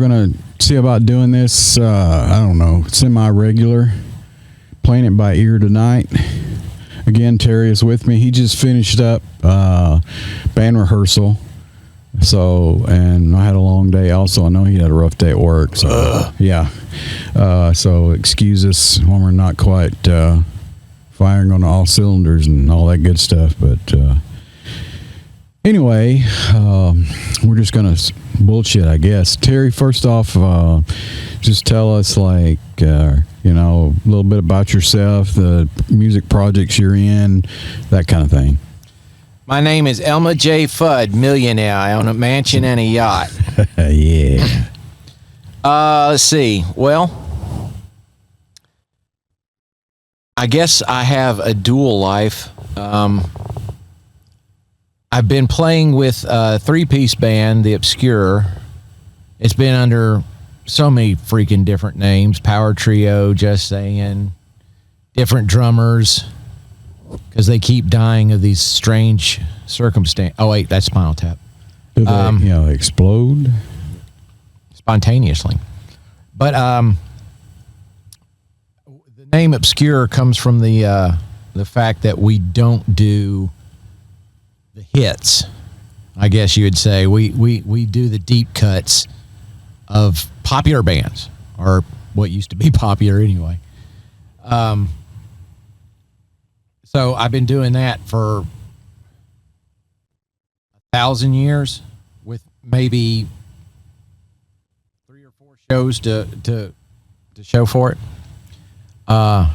gonna see about doing this. I don't know, semi-regular, playing it by ear tonight. Again, Terry is with me. He just finished up band rehearsal. So, and I had a long day also. I know he had a rough day at work. So, yeah. So, excuse us when we're not quite firing on all cylinders and all that good stuff. But anyway, we're just going to bullshit, I guess. Terry, first off, just tell us, like, a little bit about yourself, the music projects you're in, that kind of thing. My name is Elma J. Fudd, millionaire. I own a mansion and a yacht. Yeah. Let's see. Well, I guess I have a dual life. I've been playing with a three-piece band, The Obscure. It's been under so many freaking different names. Power Trio, Just Saying, different drummers. Because they keep dying of these strange circumstances. Oh, wait, that's Spinal Tap. Do they, explode? Spontaneously. But the name Obscure comes from the fact that we don't do the hits, I guess you would say. We do the deep cuts of popular bands, or what used to be popular anyway. So I've been doing that for 1,000 years, with maybe 3 or 4 shows to show for it. And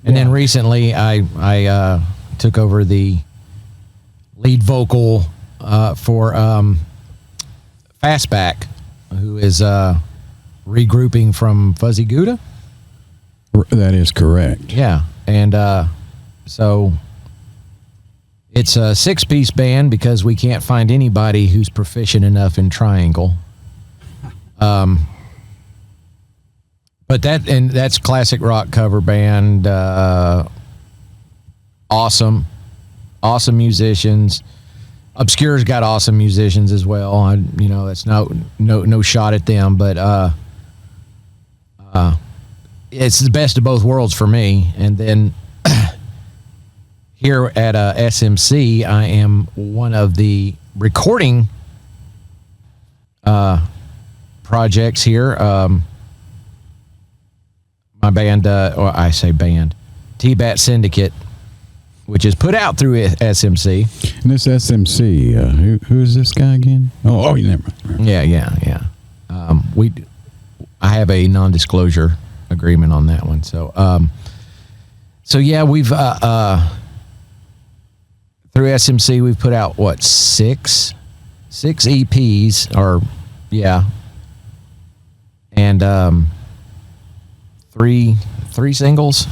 then recently I took over the lead vocal for Fastback, who is regrouping from Fuzzy Gouda. That is correct. Yeah, and so it's a 6-piece band because we can't find anybody who's proficient enough in triangle. But that's classic rock cover band. Awesome musicians. Obscure's got awesome musicians as well. That's no shot at them, but it's the best of both worlds for me. And then here at SMC, I am one of the recording projects here. My band, or I say band, T-Bat Syndicate, which is put out through SMC. And this SMC, who is this guy again? Oh, never mind. Yeah. I have a non-disclosure agreement on that one. So yeah, we've through SMC we've put out six EPs, or yeah, and three singles.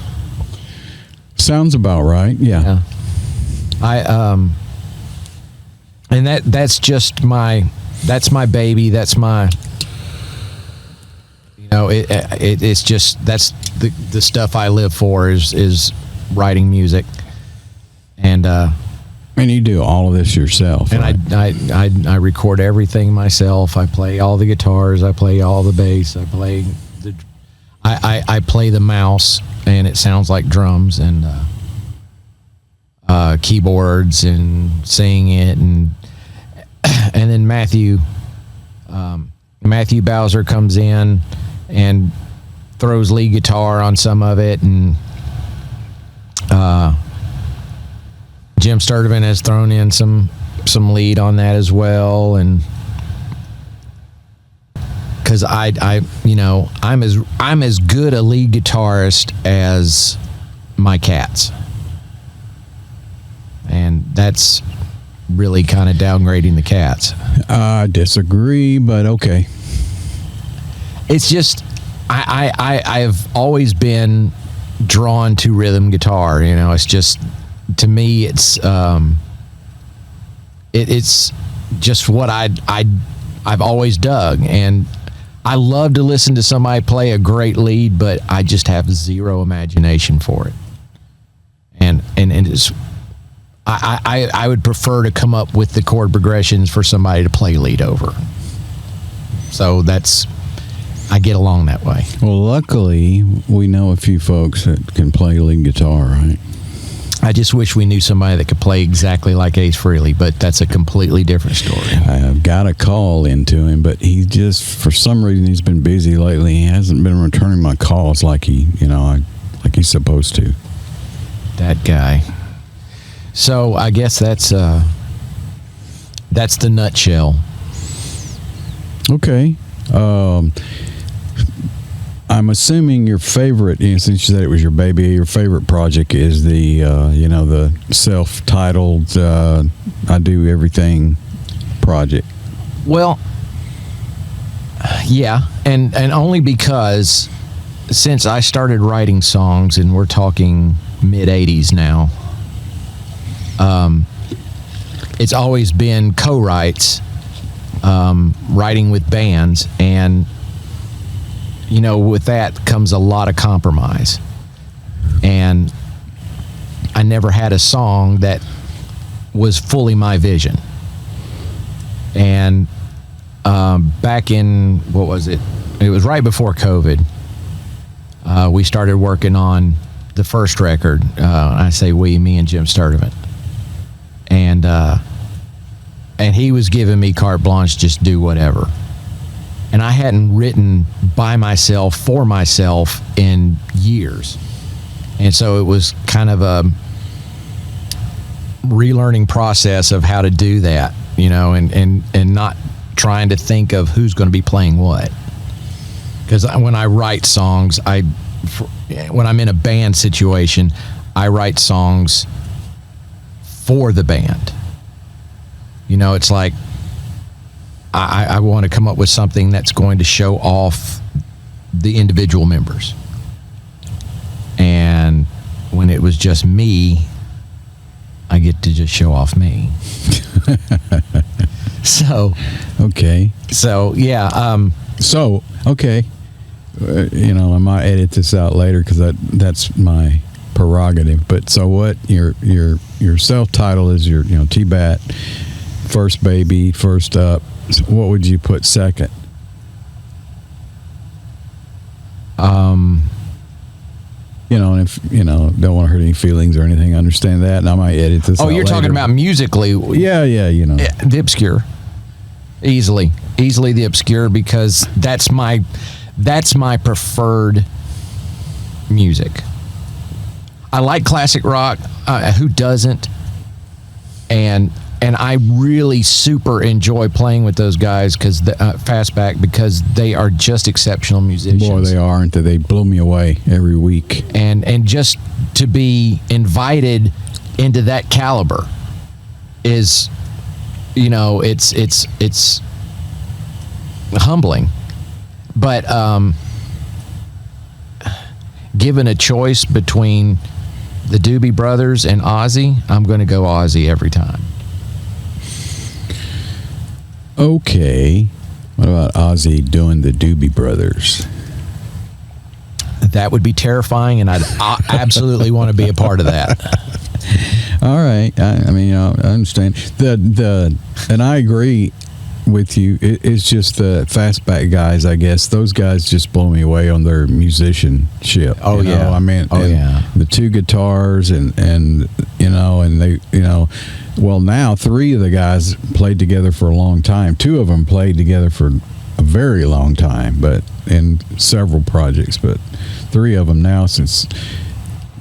Sounds about right. Yeah. And that's just that's my baby. That's my, it's just, that's the stuff I live for is writing music. And you do all of this yourself. And right? I record everything myself. I play all the guitars. I play all the bass. I play I play the mouse, and it sounds like drums, and keyboards, and sing it, and then Matthew Bowser comes in and throws lead guitar on some of it, and Jim Sturdivant has thrown in some lead on that as well, and because I'm as good a lead guitarist as my cats, and that's really kind of downgrading the cats. I disagree, but okay. It's just I've always been drawn to rhythm guitar. It's just, to me, it's just what I've always dug, and I love to listen to somebody play a great lead, but I just have zero imagination for it. And it's, I would prefer to come up with the chord progressions for somebody to play lead over. So that's I get along that way. Well, luckily, we know a few folks that can play lead guitar, right? I just wish we knew somebody that could play exactly like Ace Frehley, but that's a completely different story. I've got a call into him, but he just, for some reason, he's been busy lately. He hasn't been returning my calls like like he's supposed to. That guy. So I guess that's the nutshell. Okay. I'm assuming your favorite, since you said it was your baby, your favorite project is the self-titled I Do Everything project. Well, yeah, and only because since I started writing songs, and we're talking mid-'80s now, it's always been co-writes, writing with bands, and with that comes a lot of compromise. And I never had a song that was fully my vision. And back in, what was it? It was right before COVID. We started working on the first record. I say we, me and Jim Sturdivant. And he was giving me carte blanche, just do whatever. And I hadn't written by myself, for myself in years. And so it was kind of a relearning process of how to do that, and not trying to think of who's going to be playing what. Because when I write songs, when I'm in a band situation, I write songs for the band. It's like, I want to come up with something that's going to show off the individual members. And when it was just me, I get to just show off me. So. Okay. So, yeah. Okay. I might edit this out later because that's my prerogative. But so what? Your self-title is your T-Bat, first baby, first up. So what would you put second? And if don't want to hurt any feelings or anything, I understand that, and I might edit this. Oh, you're later. Talking about musically? Yeah, The Obscure, easily The Obscure, because that's my preferred music. I like classic rock. Who doesn't? And I really super enjoy playing with those guys because Fastback, because they are just exceptional musicians. Boy, they are, aren't they? They blow me away every week. And just to be invited into that caliber is, it's humbling. But given a choice between the Doobie Brothers and Ozzy, I'm going to go Ozzy every time. Okay. What about Ozzy doing the Doobie Brothers? That would be terrifying, and I'd absolutely want to be a part of that. All right. I understand. And I agree with you. It's just the Fastback guys, I guess. Those guys just blow me away on their musicianship. Oh, yeah. The two guitars and they, well, now three of the guys played together for a long time. Two of them played together for a very long time, but in several projects. But three of them now, since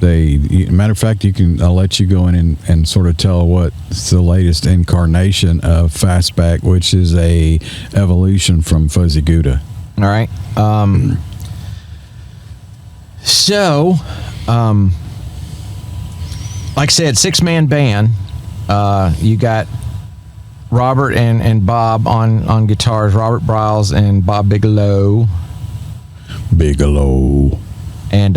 matter of fact, I'll let you go in and sort of tell what's the latest incarnation of Fastback, which is a evolution from Fuzzy Gouda. All right. Like I said, 6-man band. You got Robert and Bob on guitars, Robert Briles and Bob Bigelow. And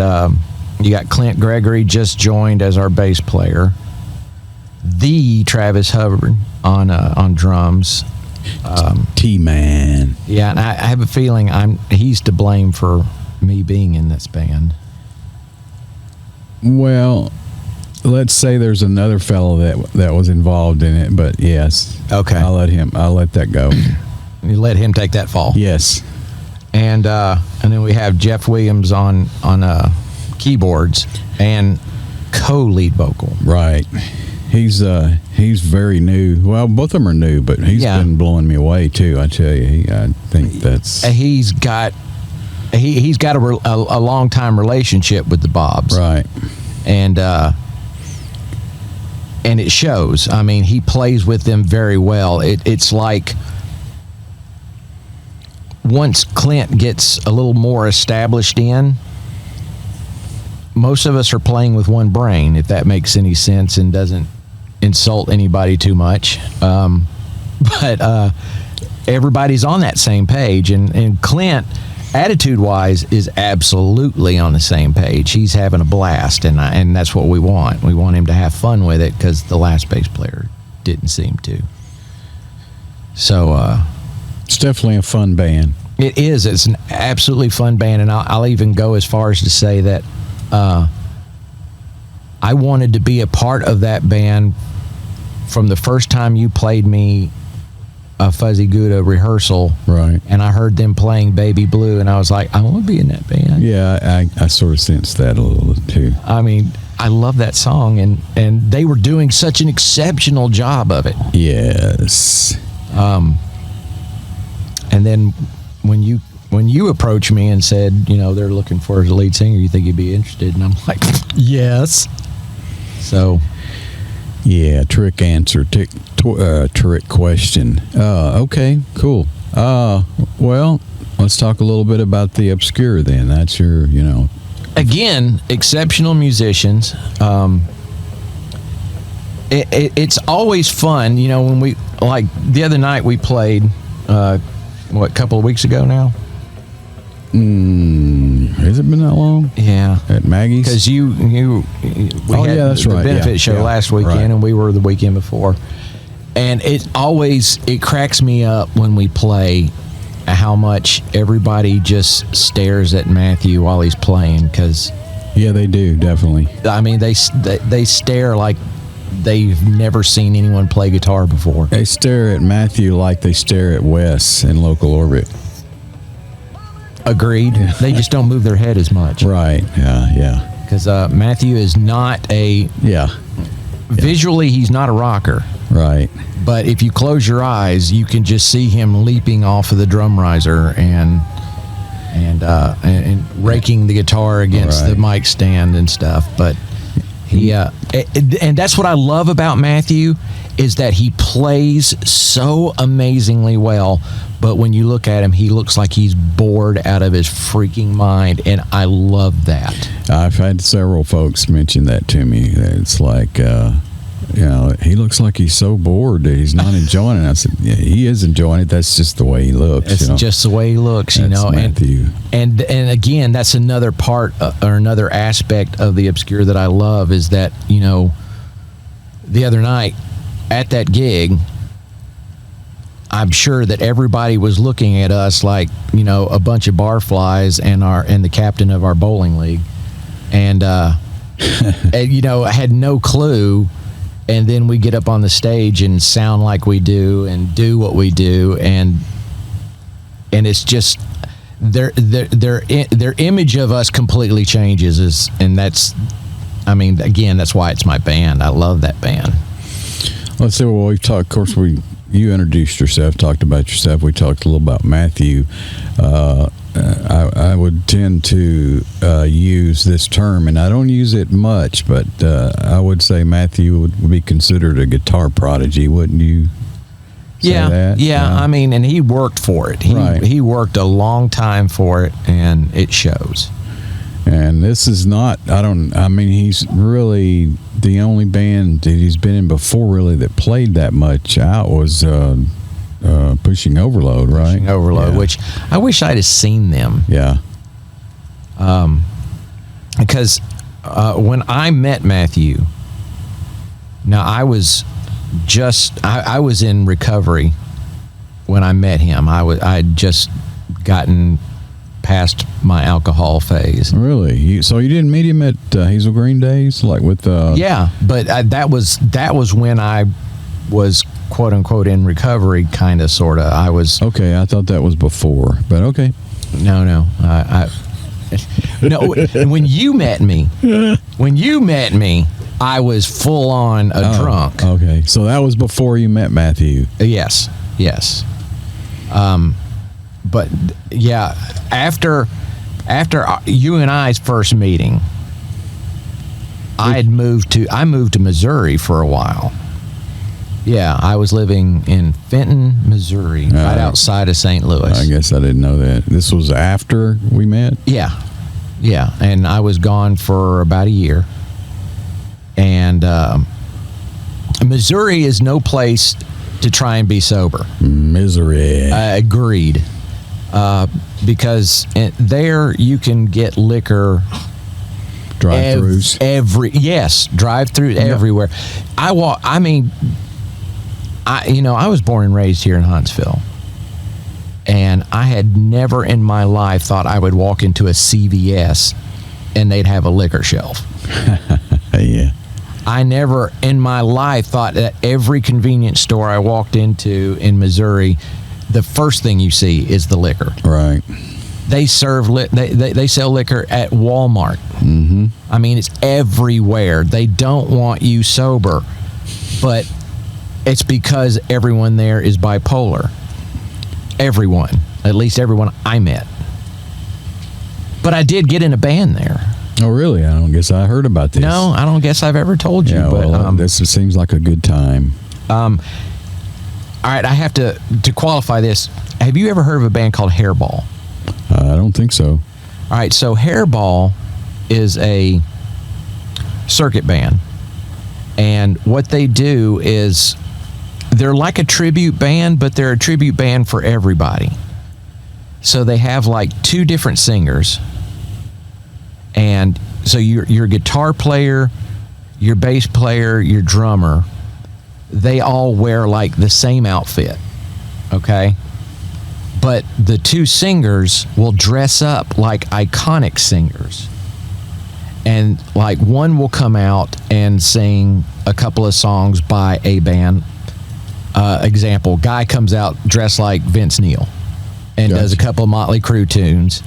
you got Clint Gregory just joined as our bass player. The Travis Hubbard on drums. T-Man. Yeah, and I have a feeling he's to blame for me being in this band. Well, let's say there's another fellow that was involved in it, but yes. Okay. I'll let that go. You let him take that fall. Yes. and then we have Jeff Williams on keyboards and co-lead vocal. Right. He's very new. Well, both of them are new, but he's been blowing me away too. I tell you, I think that's he's got a long time relationship with the Bobs, right, and it shows. I mean, he plays with them very well. It's like once Clint gets a little more established in. Most of us are playing with one brain, if that makes any sense and doesn't insult anybody too much. But everybody's on that same page. And Clint, attitude-wise, is absolutely on the same page. He's having a blast, and that's what we want. We want him to have fun with it because the last bass player didn't seem to. So it's definitely a fun band. It is. It's an absolutely fun band, and I'll even go as far as to say that I wanted to be a part of that band from the first time you played me a Fuzzy Gouda rehearsal. Right. And I heard them playing Baby Blue, and I was like, I want to be in that band. Yeah, I sort of sensed that a little too. I mean, I love that song, and they were doing such an exceptional job of it. Yes. And then when you approached me and said, they're looking for a lead singer, you think you'd be interested? And I'm like, yes. So, yeah, trick answer, trick question. Okay, cool. Well, let's talk a little bit about the Obscure then. That's your, Again, exceptional musicians. It's always fun, when we, like the other night we played, a couple of weeks ago now? Has it been that long? Yeah. At Maggie's? Because we had that's the right. benefit show last weekend, right. And we were the weekend before. And it cracks me up when we play how much everybody just stares at Matthew while he's playing. Because yeah, they do, definitely. I mean, they stare like they've never seen anyone play guitar before. They stare at Matthew like they stare at Wes in Local Orbit. Agreed. Yeah. They just don't move their head as much. Right. Yeah. Because Matthew is not visually, he's not a rocker. Right. But if you close your eyes, you can just see him leaping off of the drum riser and raking the guitar against the mic stand and stuff. But he and that's what I love about Matthew, is that he plays so amazingly well, but when you look at him, he looks like he's bored out of his freaking mind, and I love that. I've had several folks mention that to me. It's like, he looks like he's so bored that he's not enjoying it. I said, yeah, he is enjoying it. That's just the way he looks. It's just the way he looks, That's Matthew. And again, that's another part or another aspect of the Obscure that I love, is that, the other night at that gig, I'm sure that everybody was looking at us like, a bunch of barflies and the captain of our bowling league. And, I had no clue. And then we get up on the stage and sound like we do and do what we do. And it's just their image of us completely changes. And that's why it's my band. I love that band. Let's see. Well, we've talked, of course, you introduced yourself, talked about yourself. We talked a little about Matthew. I would tend to use this term, and I don't use it much, but I would say Matthew would be considered a guitar prodigy, wouldn't you say that? Yeah. I mean, and he worked for it. He worked a long time for it, and it shows. And this is not, he's really the only band that he's been in before really that played that much out was Pushing Overload, right? Pushing Overload, yeah. Which I wish I'd have seen them. Yeah. Because when I met Matthew, now I was in recovery when I met him. I'd just gotten past my alcohol phase. Really? So you didn't meet him at Hazel Green Days, like with? Yeah, but that was when I was quote unquote in recovery, kind of, sort of. I was okay. I thought that was before, but okay. No. No. When you met me, I was full on drunk. Okay, so that was before you met Matthew. Yes. But yeah, after you and I's first meeting, I moved to Missouri for a while. Yeah, I was living in Fenton, Missouri, right outside of St. Louis. I guess I didn't know that. This was after we met? Yeah, and I was gone for about a year. And Missouri is no place to try and be sober. Misery. Agreed. Because there you can get liquor drive-throughs. Drive-through everywhere. I was born and raised here in Huntsville, and I had never in my life thought I would walk into a CVS and they'd have a liquor shelf. Yeah. I never in my life thought that every convenience store I walked into in Missouri, the first thing you see is the liquor. Right. They serve they sell liquor at Walmart. Mm-hmm. I mean, it's everywhere. They don't want you sober, but it's because everyone there is bipolar. Everyone, at least everyone I met. But I did get in a band there. Oh, really? I don't guess I heard about this. No, I don't guess I've ever told you. Yeah, but, well, this seems like a good time. All right, I have to qualify this. Have you ever heard of a band called Hairball? I don't think so. All right, so Hairball is a circuit band. And what they do is they're like a tribute band, but they're a tribute band for everybody. So they have like two different singers. And so your guitar player, your bass player, your drummer, they all wear like the same outfit, okay? But the two singers will dress up like iconic singers. And like one will come out and sing a couple of songs by a band. Example, guy comes out dressed like Vince Neil and does a couple of Motley Crue tunes.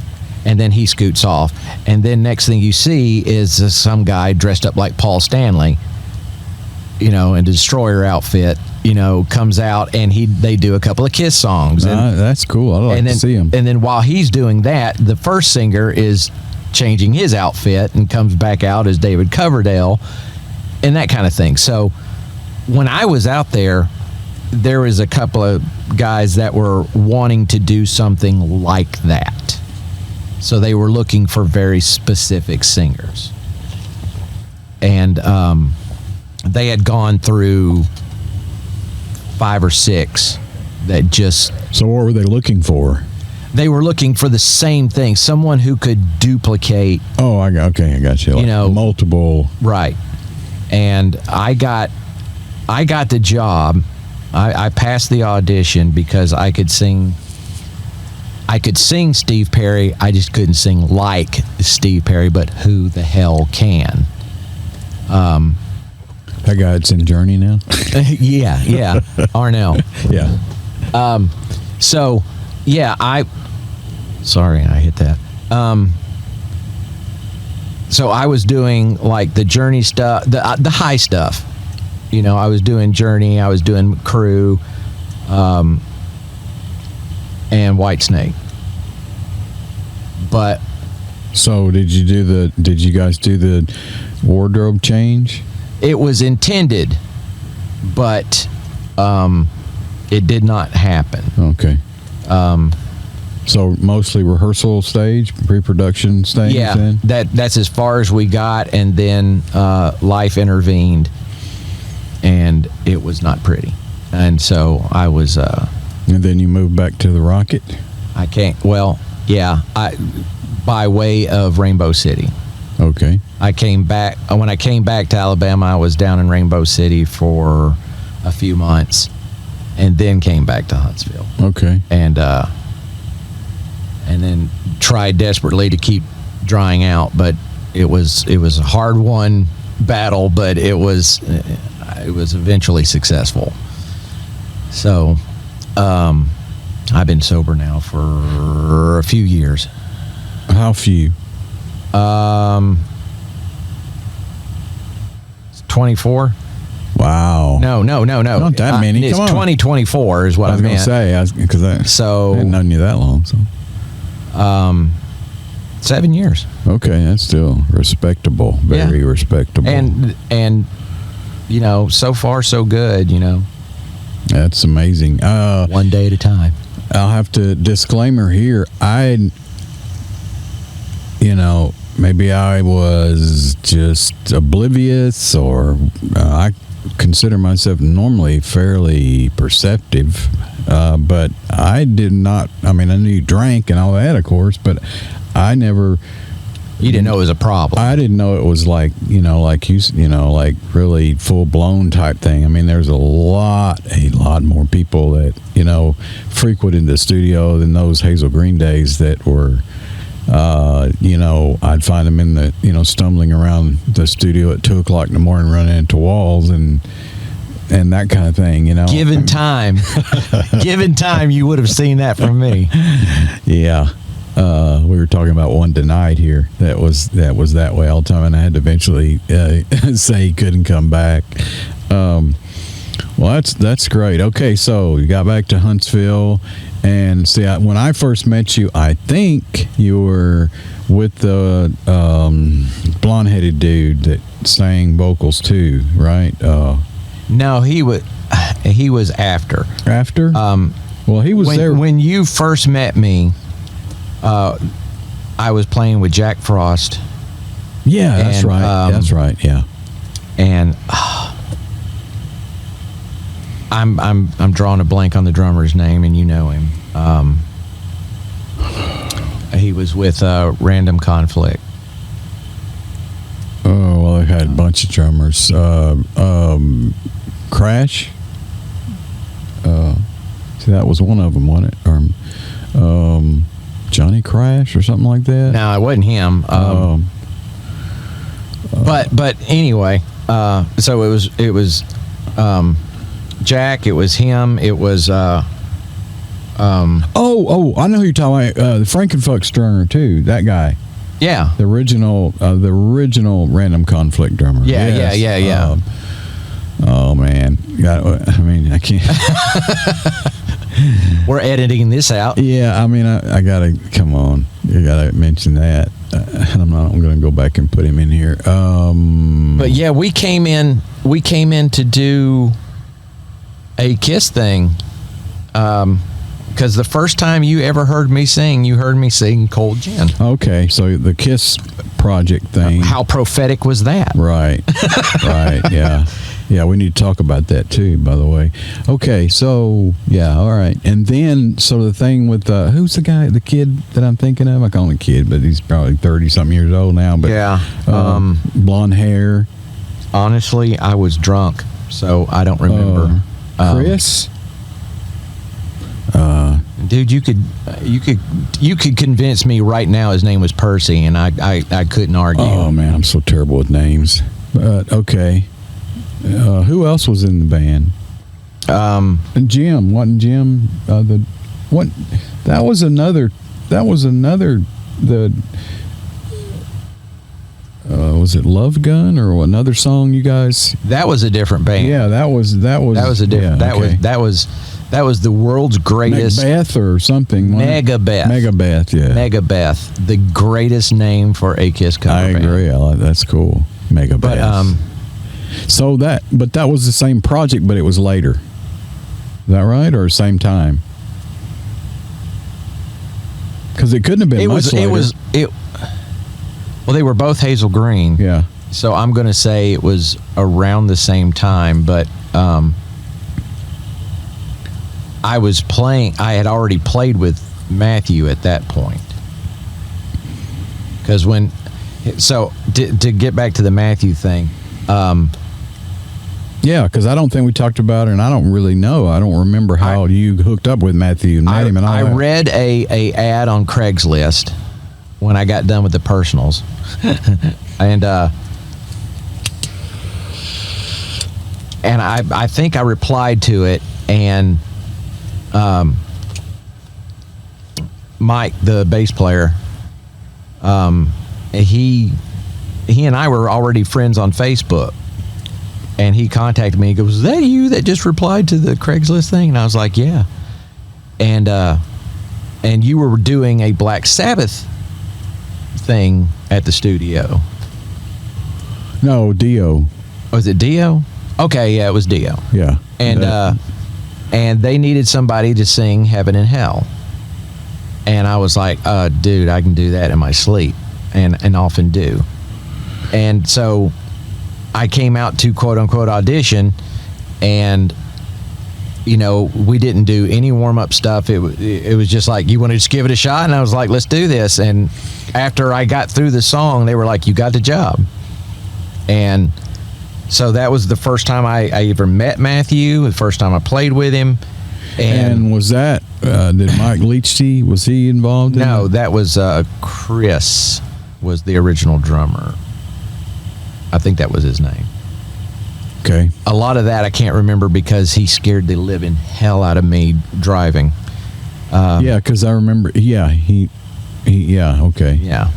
And then he scoots off. And then next thing you see is some guy dressed up like Paul Stanley, in a Destroyer outfit, comes out and they do a couple of Kiss songs. And, that's cool. I'd like to see him. And then while he's doing that, the first singer is changing his outfit and comes back out as David Coverdale and that kind of thing. So when I was out there was a couple of guys that were wanting to do something like that. So they were looking for very specific singers. And they had gone through 5 or 6 that just... So what were they looking for? They were looking for the same thing, someone who could duplicate... Oh, I got you. Like multiple... Right. And I got the job. I passed the audition because I could sing Steve Perry. I just couldn't sing like Steve Perry, but who the hell can? That guy that's in Journey now? Yeah. Arnell. Yeah. So, yeah, sorry, I hit that. So I was doing like the Journey stuff, the high stuff. I was doing Journey, I was doing Crew, and Whitesnake. But so did you guys do the wardrobe change? It was intended, but it did not happen. Okay. So mostly rehearsal stage, pre-production stage. Yeah, then? that's as far as we got, and then life intervened, and it was not pretty, and so I was. And then you moved back to the Rocket? I can't. Well, yeah, by way of Rainbow City. Okay. I came back. When I came back to Alabama, I was down in Rainbow City for a few months, and then came back to Huntsville. Okay. And then tried desperately to keep drying out, but it was a hard-won battle, but it was eventually successful. So, I've been sober now for a few years. How few? 24. Wow. No. Not that many. It's Come on. 2024 is what I was going to say, because I hadn't known you that long. So 7 years. Okay, that's still respectable. Very respectable. And you know, so far so good, you know. That's amazing. One day at a time. I'll have to disclaimer here. Maybe I was just oblivious, or I consider myself normally fairly perceptive, but I did not. I mean, I knew you drank and all that, of course, but I never. You didn't know it was a problem. I didn't know it was like really full blown type thing. I mean, there's a lot more people that frequented the studio than those Hazel Green days that were. I'd find them in the stumbling around the studio at 2:00 in the morning, running into walls and that kind of thing. Given time, you would have seen that from me. Yeah. We were talking about one tonight here that was that way all the time, and I had to eventually say he couldn't come back. Well, that's great. Okay, so you got back to Huntsville, and see, when I first met you, I think you were with the blonde-headed dude that sang vocals too, right? No, he was after. After? Well, he was there when you first met me. I was playing with Jack Frost. Yeah, that's right. That's right. Yeah. And I'm drawing a blank on the drummer's name, and you know him. He was with Random Conflict. Oh, well, they had a bunch of drummers. Crash. See, that was one of them, wasn't it? Or Johnny Crash or something like that. No, it wasn't him. But anyway, so it was Jack. It was him. It was. I know who you're talking about. The Frankenfuck Stringer too. That guy. Yeah. The original Random Conflict drummer. Yeah, yes. yeah. Oh man, I can't. We're editing this out. Yeah, I mean, I gotta come on. You gotta mention that. I'm going to go back and put him in here. But yeah, we came in to do a Kiss thing. Because the first time you ever heard me sing, you heard me sing Cold Gin. Okay, so the Kiss project thing. How prophetic was that? Right, right, yeah. Yeah, we need to talk about that too, by the way. Okay, so, yeah, all right. And then, so the thing with, who's the kid that I'm thinking of? I call him a kid, but he's probably 30-something years old now. But yeah. Blonde hair. Honestly, I was drunk, so I don't remember. Chris? Dude, you could convince me right now his name was Percy, and I couldn't argue. Oh, man, I'm so terrible with names. But, okay. Who else was in the band? Jim, wasn't Jim? That was another. Was it Love Gun or another song? You guys? That was a different band. Yeah, that was a different. Yeah, that was the world's greatest. Macbeth or something. Megabeth, yeah. Megabeth, the greatest name for a Kiss cover I band. agree. That's cool. Megabeth. But but that was the same project, but it was later. Is that right, or same time? Because it couldn't have been much later. Well, they were both Hazel Green. Yeah. So I'm going to say it was around the same time, but I had already played with Matthew at that point. Because to get back to the Matthew thing. Yeah, because I don't think we talked about it, and I don't really know. I don't remember how you hooked up with Matthew and met him and all that. I read a ad on Craigslist when I got done with the personals, and I think I replied to it, and Mike, the bass player, he and I were already friends on Facebook, and he contacted me. He goes, "Is that you that just replied to the Craigslist thing?" And I was like, "Yeah." And you were doing a Black Sabbath thing at the studio. No, Dio. Was it Dio? Okay, yeah, it was Dio. Yeah. And they needed somebody to sing Heaven and Hell. And I was like, dude, I can do that in my sleep, and often do. And so I came out to quote unquote audition, and we didn't do any warm up stuff. It was just like, you want to just give it a shot? And I was like, let's do this. And after I got through the song, they were like, you got the job. And so that was the first time I ever met Matthew, the first time I played with him. And was that, did Mike Leachty, was he involved in No, that? that was Chris was the original drummer. I think that was his name. Okay. A lot of that I can't remember because he scared the living hell out of me driving. Yeah, because I remember, yeah, he okay. Yeah.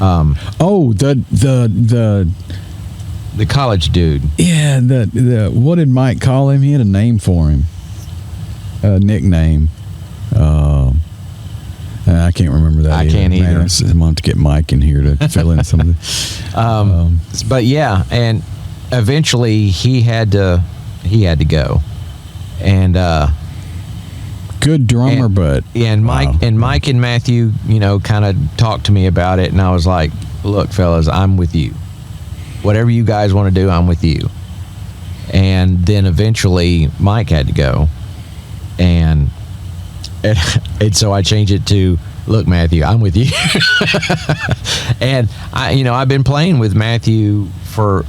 Oh, the college dude. Yeah, the what did Mike call him? He had a name for him, a nickname. I can't remember that. I can't either. Man, I'm going to have to get Mike in here to fill in some of the. But yeah, and eventually he had to go, and good drummer, but and Mike wow. and Mike and Matthew, kind of talked to me about it, and I was like, look, fellas, I'm with you. Whatever you guys want to do, I'm with you. And then eventually Mike had to go, and so I changed it to, look, Matthew, I'm with you. And I've been playing with Matthew for,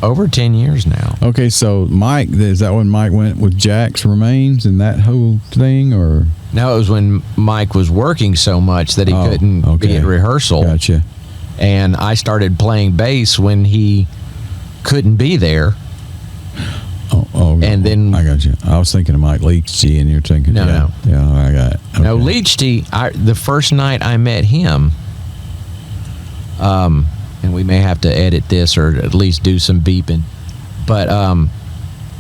over 10 years now. Okay, so Mike, is that when Mike went with Jack's Remains and that whole thing, or? No, it was when Mike was working so much that he couldn't be at rehearsal. Gotcha. And I started playing bass when he couldn't be there. Oh, and then I got you. I was thinking of Mike Leachty, and you're thinking, no. Yeah, I got it. Okay. No, Leachty, the first night I met him, and we may have to edit this or at least do some beeping, but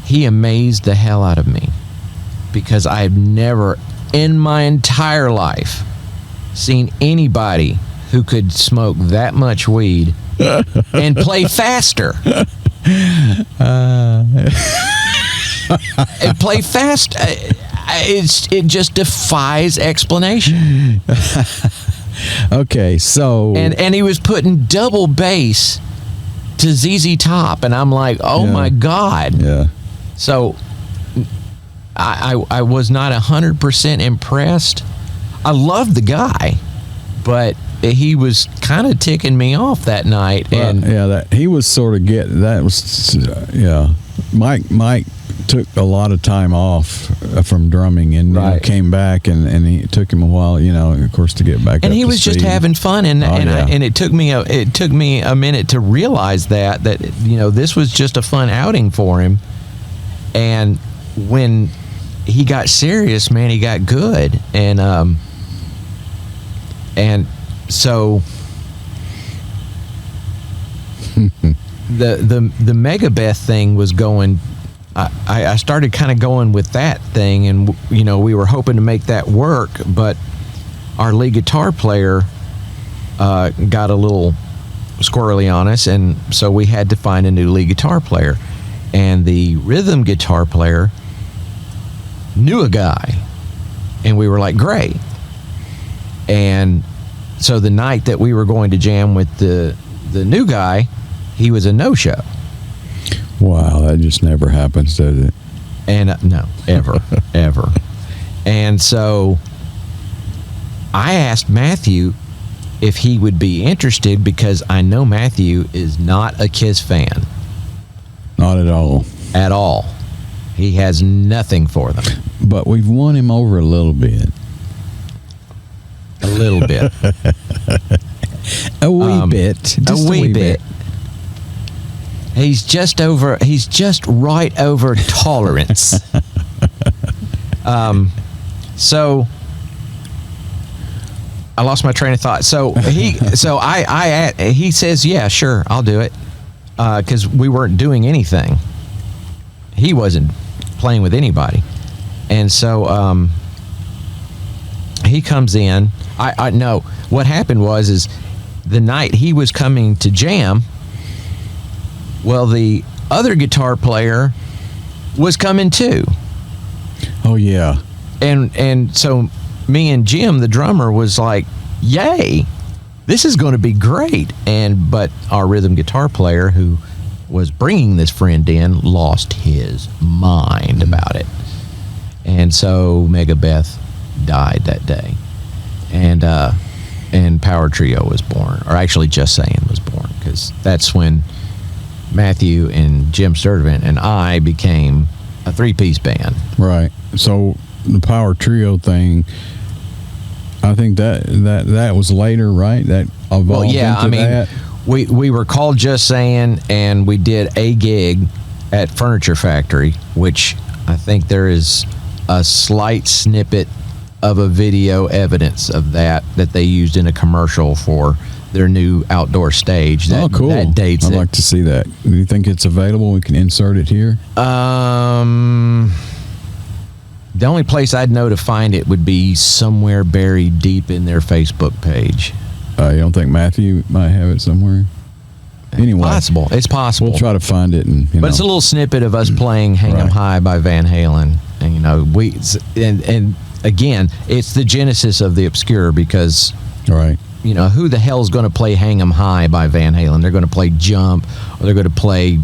he amazed the hell out of me, because I've never in my entire life seen anybody who could smoke that much weed and play faster. And play fast. It just defies explanation. Okay, so and he was putting double bass to ZZ Top, and I'm like, my God. Yeah. So I was not 100% impressed. I loved the guy, but he was kind of ticking me off that night. And that he was sort of Mike took a lot of time off from drumming, and came back, and it took him a while, of course, to get back. And up he to was just speed. having fun, and it took me a minute to realize that this was just a fun outing for him. And when he got serious, man, he got good, and so the Megabeth thing was going. I started kind of going with that thing, and we were hoping to make that work, but our lead guitar player got a little squirrely on us, and so we had to find a new lead guitar player. And the rhythm guitar player knew a guy, and we were like, great. And so the night that we were going to jam with the new guy, he was a no-show. Wow, that just never happens, does it? And no, ever. And so I asked Matthew if he would be interested, because I know Matthew is not a Kiss fan. Not at all. At all. He has nothing for them. But we've won him over a little bit. A little bit. A wee bit. Just a wee bit. He's just right over tolerance. So I lost my train of thought. So he says, yeah, sure, I'll do it, because we weren't doing anything. He wasn't playing with anybody, and so he comes in. I know what happened is the night he was coming to jam. Well, the other guitar player was coming too. Oh yeah. And so me and Jim, the drummer, was like, yay, this is going to be great. But our rhythm guitar player, who was bringing this friend in, lost his mind about it. And so Megabeth died that day. And Power Trio was born, or actually Just Saying was born, because that's when Matthew and Jim Sturdivant and I became a 3-piece band. Right. So the Power Trio thing, I think that was later, right? That evolved into that. We were called Just Saying, and we did a gig at Furniture Factory, which I think there is a slight snippet of a video evidence of that they used in a commercial for their new outdoor stage. Oh, cool. That dates I'd like to see that. Do you think it's available? We can insert it here? The only place I'd know to find it would be somewhere buried deep in their Facebook page. You don't think Matthew might have it somewhere? Anyway. It's possible. We'll try to find it. But it's a little snippet of us playing Hang 'Em High by Van Halen. And, and again, it's the genesis of the obscure, because right. Who the hell's going to play Hang 'Em High by Van Halen? They're going to play Jump, or they're going to play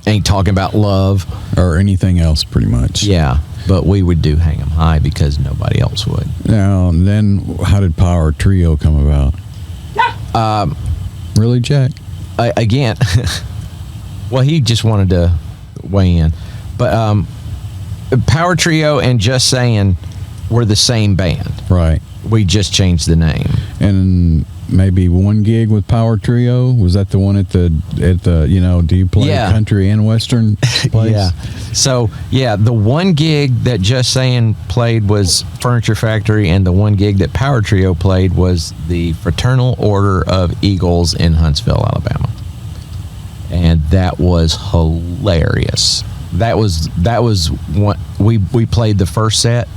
Ain't Talking About Love. Or anything else, pretty much. Yeah, but we would do Hang 'Em High because nobody else would. Now, then how did Power Trio come about? Really, Jack? Again, well, he just wanted to weigh in. But Power Trio and Just Saying were the same band. Right. We just changed the name. And maybe one gig with Power Trio, was that the one at the do you play country and western place? Yeah. So the one gig that Just Saying played was Furniture Factory, and the one gig that Power Trio played was the Fraternal Order of Eagles in Huntsville, Alabama. And that was hilarious. That was what we played the first set,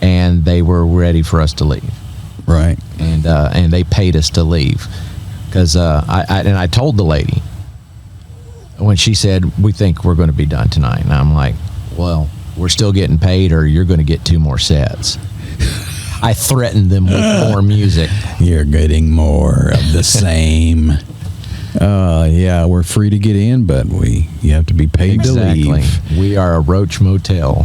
and they were ready for us to leave. Right. And they paid us to leave, because I told the lady when she said, we think we're going to be done tonight, and I'm like, well, we're still getting paid, or you're going to get 2 more sets. I threatened them with more music. You're getting more of the same. We're free to get in, but you have to be paid to leave. We are a Roach Motel.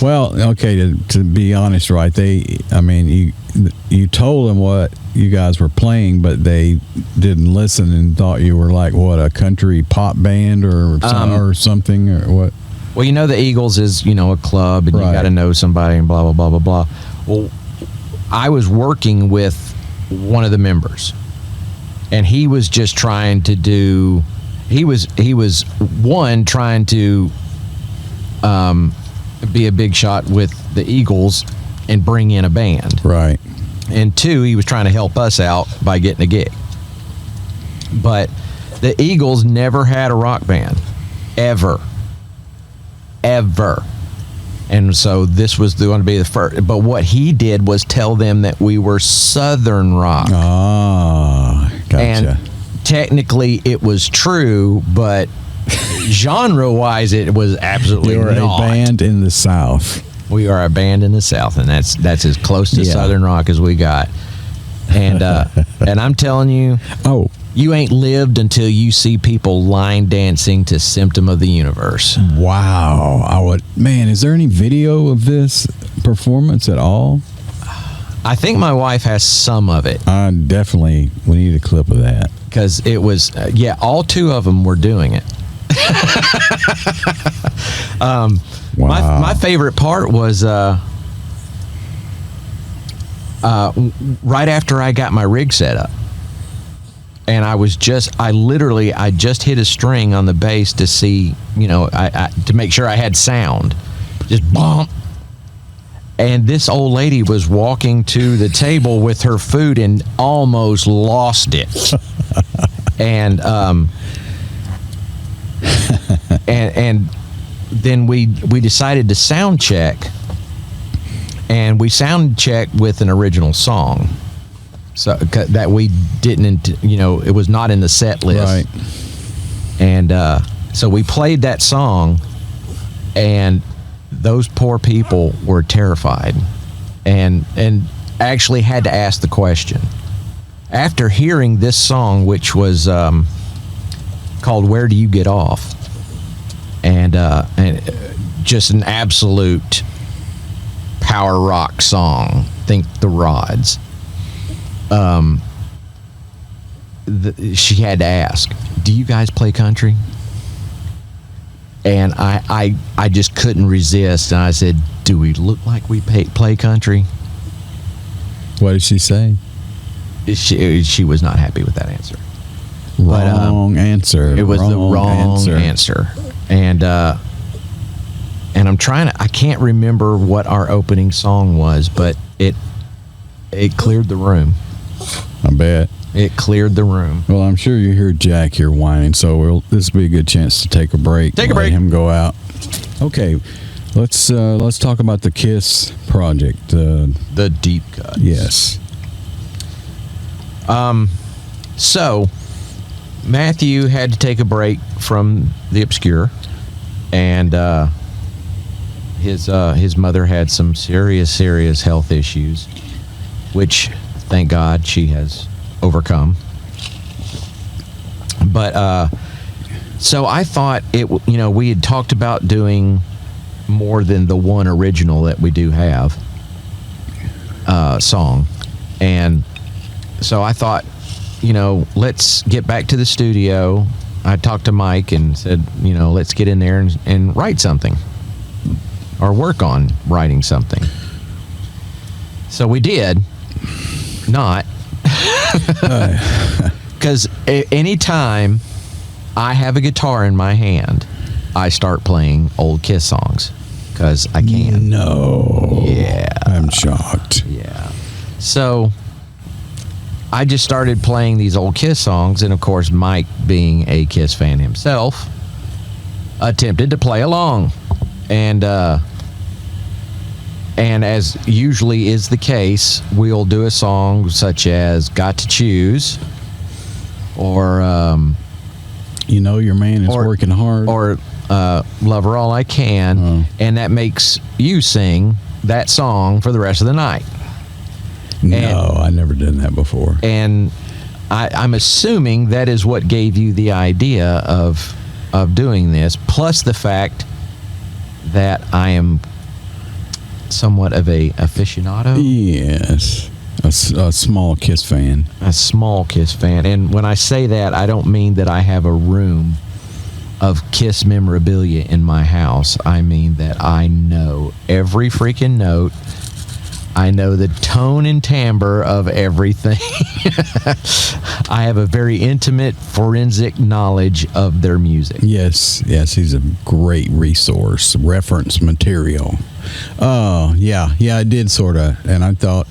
Well, okay, to be honest, right? You told them what you guys were playing, but they didn't listen and thought you were like a country pop band or something, or what? Well, the Eagles is a club, and you got to know somebody, and blah blah blah blah blah. Well, I was working with one of the members, and he was just trying to do. He was trying to be a big shot with the Eagles and bring in a band. Right. And 2, he was trying to help us out by getting a gig. But the Eagles never had a rock band. Ever. And so this was going to be the first. But what he did was tell them that we were Southern rock. Ah, gotcha. And technically it was true, but genre-wise it was absolutely not. You were a band in the South. We are a band in the South, and that's as close to Southern rock as we got. And and I'm telling you, you ain't lived until you see people line dancing to Symptom of the Universe. Wow. Is there any video of this performance at all? I think my wife has some of it. We need a clip of that. Because it was, all 2 of them were doing it. Wow. My favorite part was right after I got my rig set up, and I just hit a string on the bass to see, to make sure I had sound, just bump, And this old lady was walking to the table with her food and almost lost it. And and then we decided to sound check, and we sound checked with an original song, so that we didn't, it was not in the set list, Right. And so we played that song, and those poor people were terrified, and actually had to ask the question after hearing this song, which was called "Where Do You Get Off," and just an absolute power rock song. Think the Rods. She had to ask, "Do you guys play country?" And I just couldn't resist, and I said, "Do we look like we play country?" What did she say? She was not happy with that answer. Wrong answer. It was the wrong answer. And I'm I can't remember what our opening song was, but it cleared the room. I bet. It cleared the room. Well, I'm sure you hear Jack here whining, so this will be a good chance to take a break. Take a break. Let him go out. Okay, let's talk about the KISS project. The deep cuts. Yes. So Matthew had to take a break from the Obscure, and his mother had some serious health issues, which thank God she has overcome. But so I thought we had talked about doing more than the one original that we do have song, and so I thought, let's get back to the studio. I talked to Mike and said, let's get in there and write something, or work on writing something. So we did. Not. Because anytime I have a guitar in my hand, I start playing old KISS songs. Because I can. No. Yeah. I'm shocked. Yeah. So I just started playing these old KISS songs, and of course Mike, being a KISS fan himself, attempted to play along. And as usually is the case, we'll do a song such as "Got to Choose," or your man is working hard, or "Love Her All I Can," and that makes you sing that song for the rest of the night. No, I never done that before. And I'm assuming that is what gave you the idea of doing this, plus the fact that I am somewhat of a aficionado. Yes, a small KISS fan. A small KISS fan. And when I say that, I don't mean that I have a room of KISS memorabilia in my house. I mean that I know every freaking note. I know the tone and timbre of everything. I have a very intimate, forensic knowledge of their music. Yes, he's a great resource, reference material. Yeah, I did sort of, and I thought,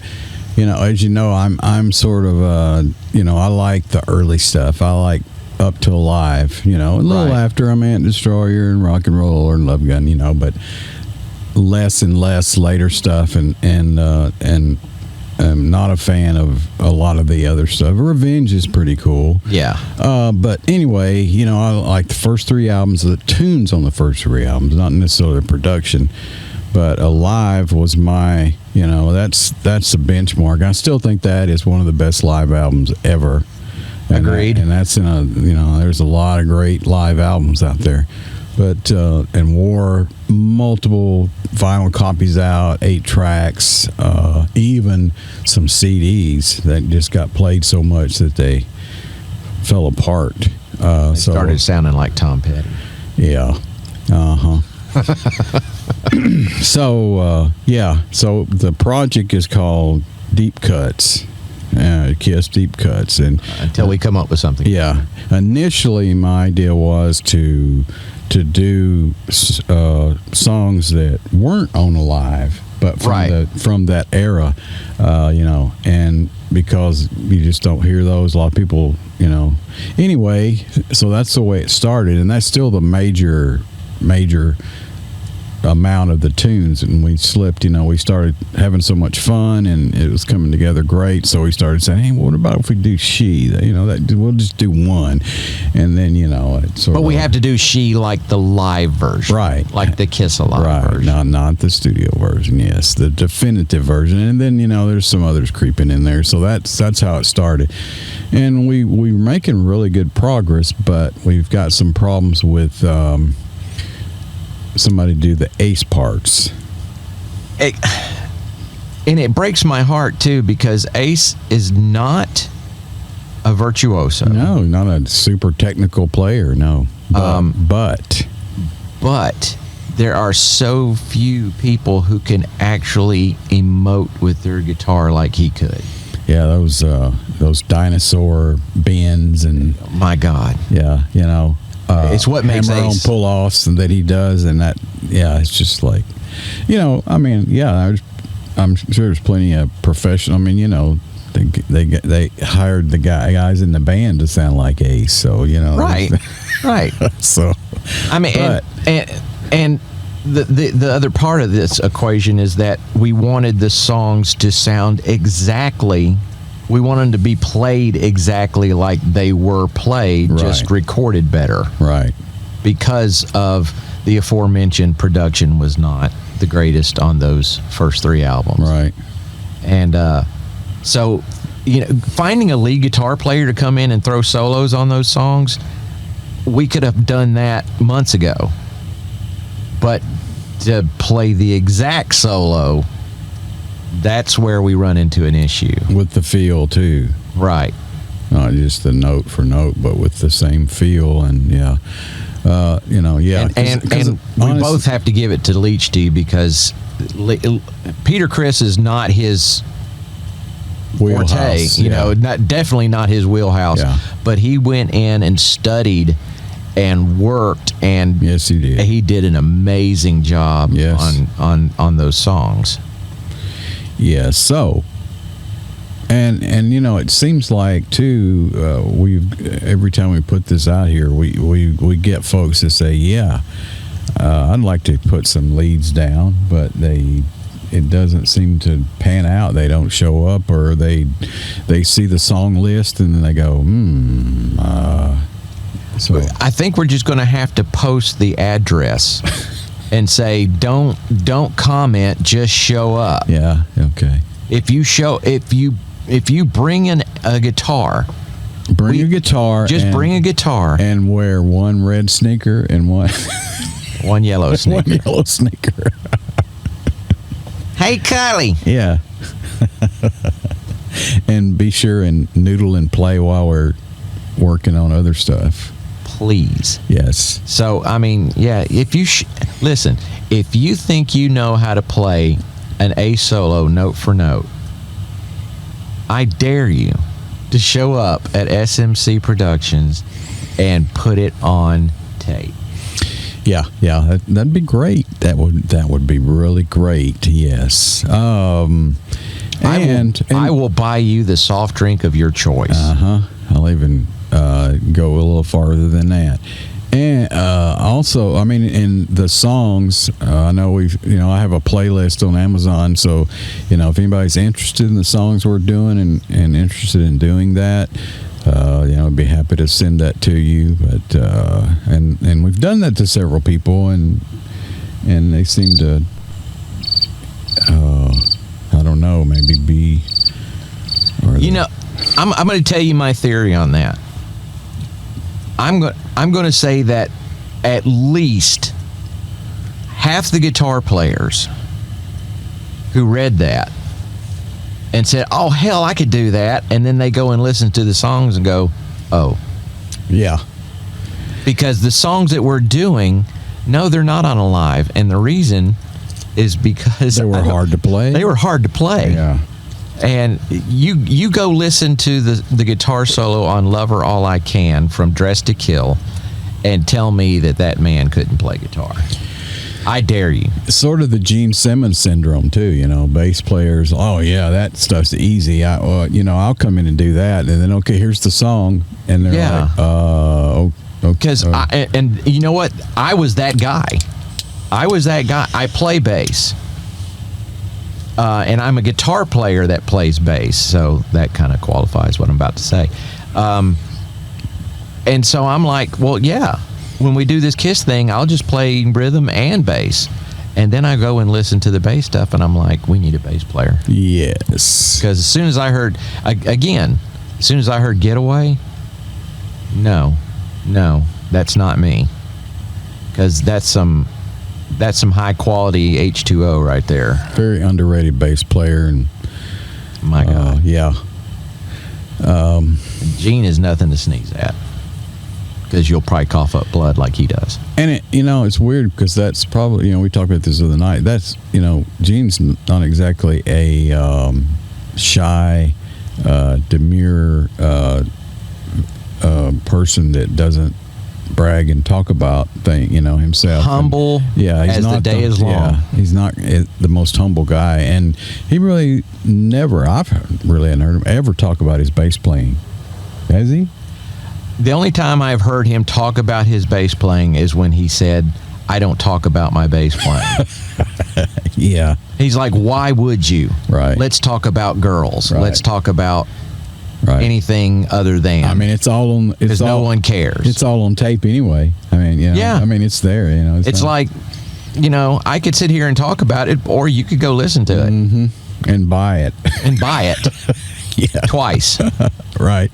as you know, I'm sort of, I like the early stuff. I like up to Alive, a little after I'm Ant Destroyer and Rock and Roll and Love Gun, but less and less later stuff, and I'm not a fan of a lot of the other stuff. Revenge is pretty cool. Yeah. But anyway, I like the first three albums, the tunes on the first three albums, not necessarily the production. But Alive was my, that's the benchmark. I still think that is one of the best live albums ever. Agreed. And that's in there's a lot of great live albums out there. But, and wore multiple vinyl copies out, 8 tracks, even some CDs that just got played so much that they fell apart. They started sounding like Tom Petty. Yeah. Uh-huh. So the project is called Deep Cuts, KISS Deep Cuts, and until we come up with something. Yeah, initially my idea was to do songs that weren't on Alive but Right. from that era, and because you just don't hear those, a lot of people, Anyway, so that's the way it started, and that's still the major amount of the tunes. And we slipped, we started having so much fun, and it was coming together great. So we started saying, hey, what about if we do She? We'll just do one, and then it sort But of. we have to do She like the live version, Right. Like the Kiss Alive Right, version. not the studio version. Yes, the definitive version, and then there's some others creeping in there. So that's how it started, and we were making really good progress, but we've got some problems with somebody do the ace parts. And it breaks my heart too, because Ace is not a virtuoso. No, not a super technical player. No, but there are so few people who can actually emote with their guitar like he could. yeah, those dinosaur bends and My God. yeah, It's what makes hammer-on Ace. pull-offs and that he does, and that it's just like, I'm sure there's plenty of professional. They hired the guys in the band to sound like Ace, so Right. Right. So And the other part of this equation is that we wanted the songs to sound exactly. We want them to be played exactly like they were played, just Right. recorded better. right, Because of the aforementioned production was not the greatest on those first three albums. right, And so, finding a lead guitar player to come in and throw solos on those songs, we could have done that months ago. But to play the exact solo, that's where we run into an issue. with the feel too. Right. Not just the note for note, but with the same feel, and And we both have to give it to Leach D, because Peter Criss is not his forte, definitely not his wheelhouse. Yeah. But he went in and studied and worked, and Yes, he did. he did an amazing job Yes. on those songs. Yeah, so and it seems like too every time we put this out here, we get folks that say, I'd like to put some leads down, but it doesn't seem to pan out. They don't show up, or they see the song list and then they go, so I think we're just going to have to post the address and say, don't comment, just show up. yeah, okay. If you bring in a guitar, Bring a guitar. bring a guitar and wear one red sneaker and one one yellow one sneaker. yellow sneaker. Hey, Kylie. Yeah. And be sure and noodle and play while we're working on other stuff. Please. Yes. So, if you listen, if you think you know how to play an A solo note for note, I dare you to show up at SMC Productions and put it on tape. Yeah. That'd be great. That would be really great. Yes. I will buy you the soft drink of your choice. I'll even go a little farther than that. And also, in the songs, I know I have a playlist on Amazon, so if anybody's interested in the songs we're doing and interested in doing that, I'd be happy to send that to you. But and we've done that to several people, and they seem to, I don't know, maybe be. I'm going to tell you my theory on that. I'm going to say that at least half the guitar players who read that and said, "Oh hell, I could do that," and then they go and listen to the songs and go, "Oh, yeah." Because the songs that we're doing, no, they're not on a live, and the reason is because They were hard to play. They were hard to play. Yeah. And you go listen to the guitar solo on Lover All I Can from Dress to Kill and tell me that man couldn't play guitar. I dare you. Sort of the Gene Simmons syndrome too, you know. Bass players, oh yeah, that stuff's easy. I'll come in and do that, and then okay, here's the song, and they're like, okay. Because and you know what, I was that guy. I play bass, and I'm a guitar player that plays bass, so that kind of qualifies what I'm about to say. And so I'm like, well, yeah, when we do this Kiss thing, I'll just play rhythm and bass. And then I go and listen to the bass stuff, and I'm like, we need a bass player. Yes. Because as soon as I heard Getaway, no, that's not me. Because that's some high quality H2O right there. Very underrated bass player, and my God, yeah. Gene is nothing to sneeze at. Because you'll probably cough up blood like he does. And it's weird because that's probably, we talked about this the other night. That's, Gene's not exactly a shy, demure person that doesn't brag and talk about himself. Humble. He's as not the day is long. Yeah, he's not the most humble guy, and he really I've really hadn't heard him ever talk about his bass playing. Has he? The only time I've heard him talk about his bass playing is when he said, I don't talk about my bass playing. Yeah. He's like, why would you? Right. Let's talk about girls. Right. Let's talk about anything other than. I mean, it's all on. Because no one cares. It's all on tape anyway. I mean, yeah. I mean, it's there. It's like, I could sit here and talk about it, or you could go listen to it. Mm-hmm. And buy it. Yeah. Twice. Right.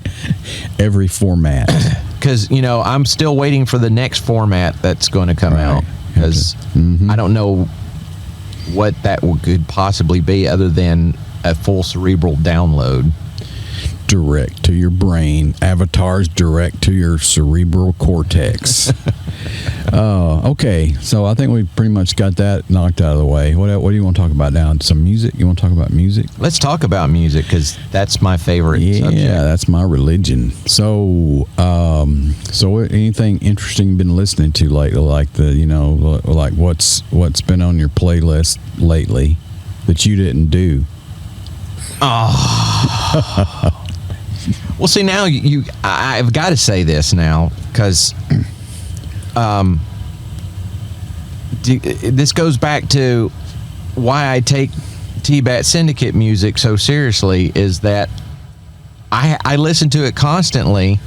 Every format. Because, I'm still waiting for the next format that's going to come out. Because I don't know what that could possibly be other than a full cerebral download. Direct to your brain. Avatars direct to your cerebral cortex. Okay, so I think we pretty much got that knocked out of the way. What do you want to talk about now? Some music? You want to talk about music? Let's talk about music, because that's my favorite subject. Yeah, that's my religion. So, anything interesting you've been listening to lately? Like like what's been on your playlist lately that you didn't do? Oh. Well, see, now I've got to say this now, because this goes back to why I take T-Bat Syndicate music so seriously, is that I listen to it constantly,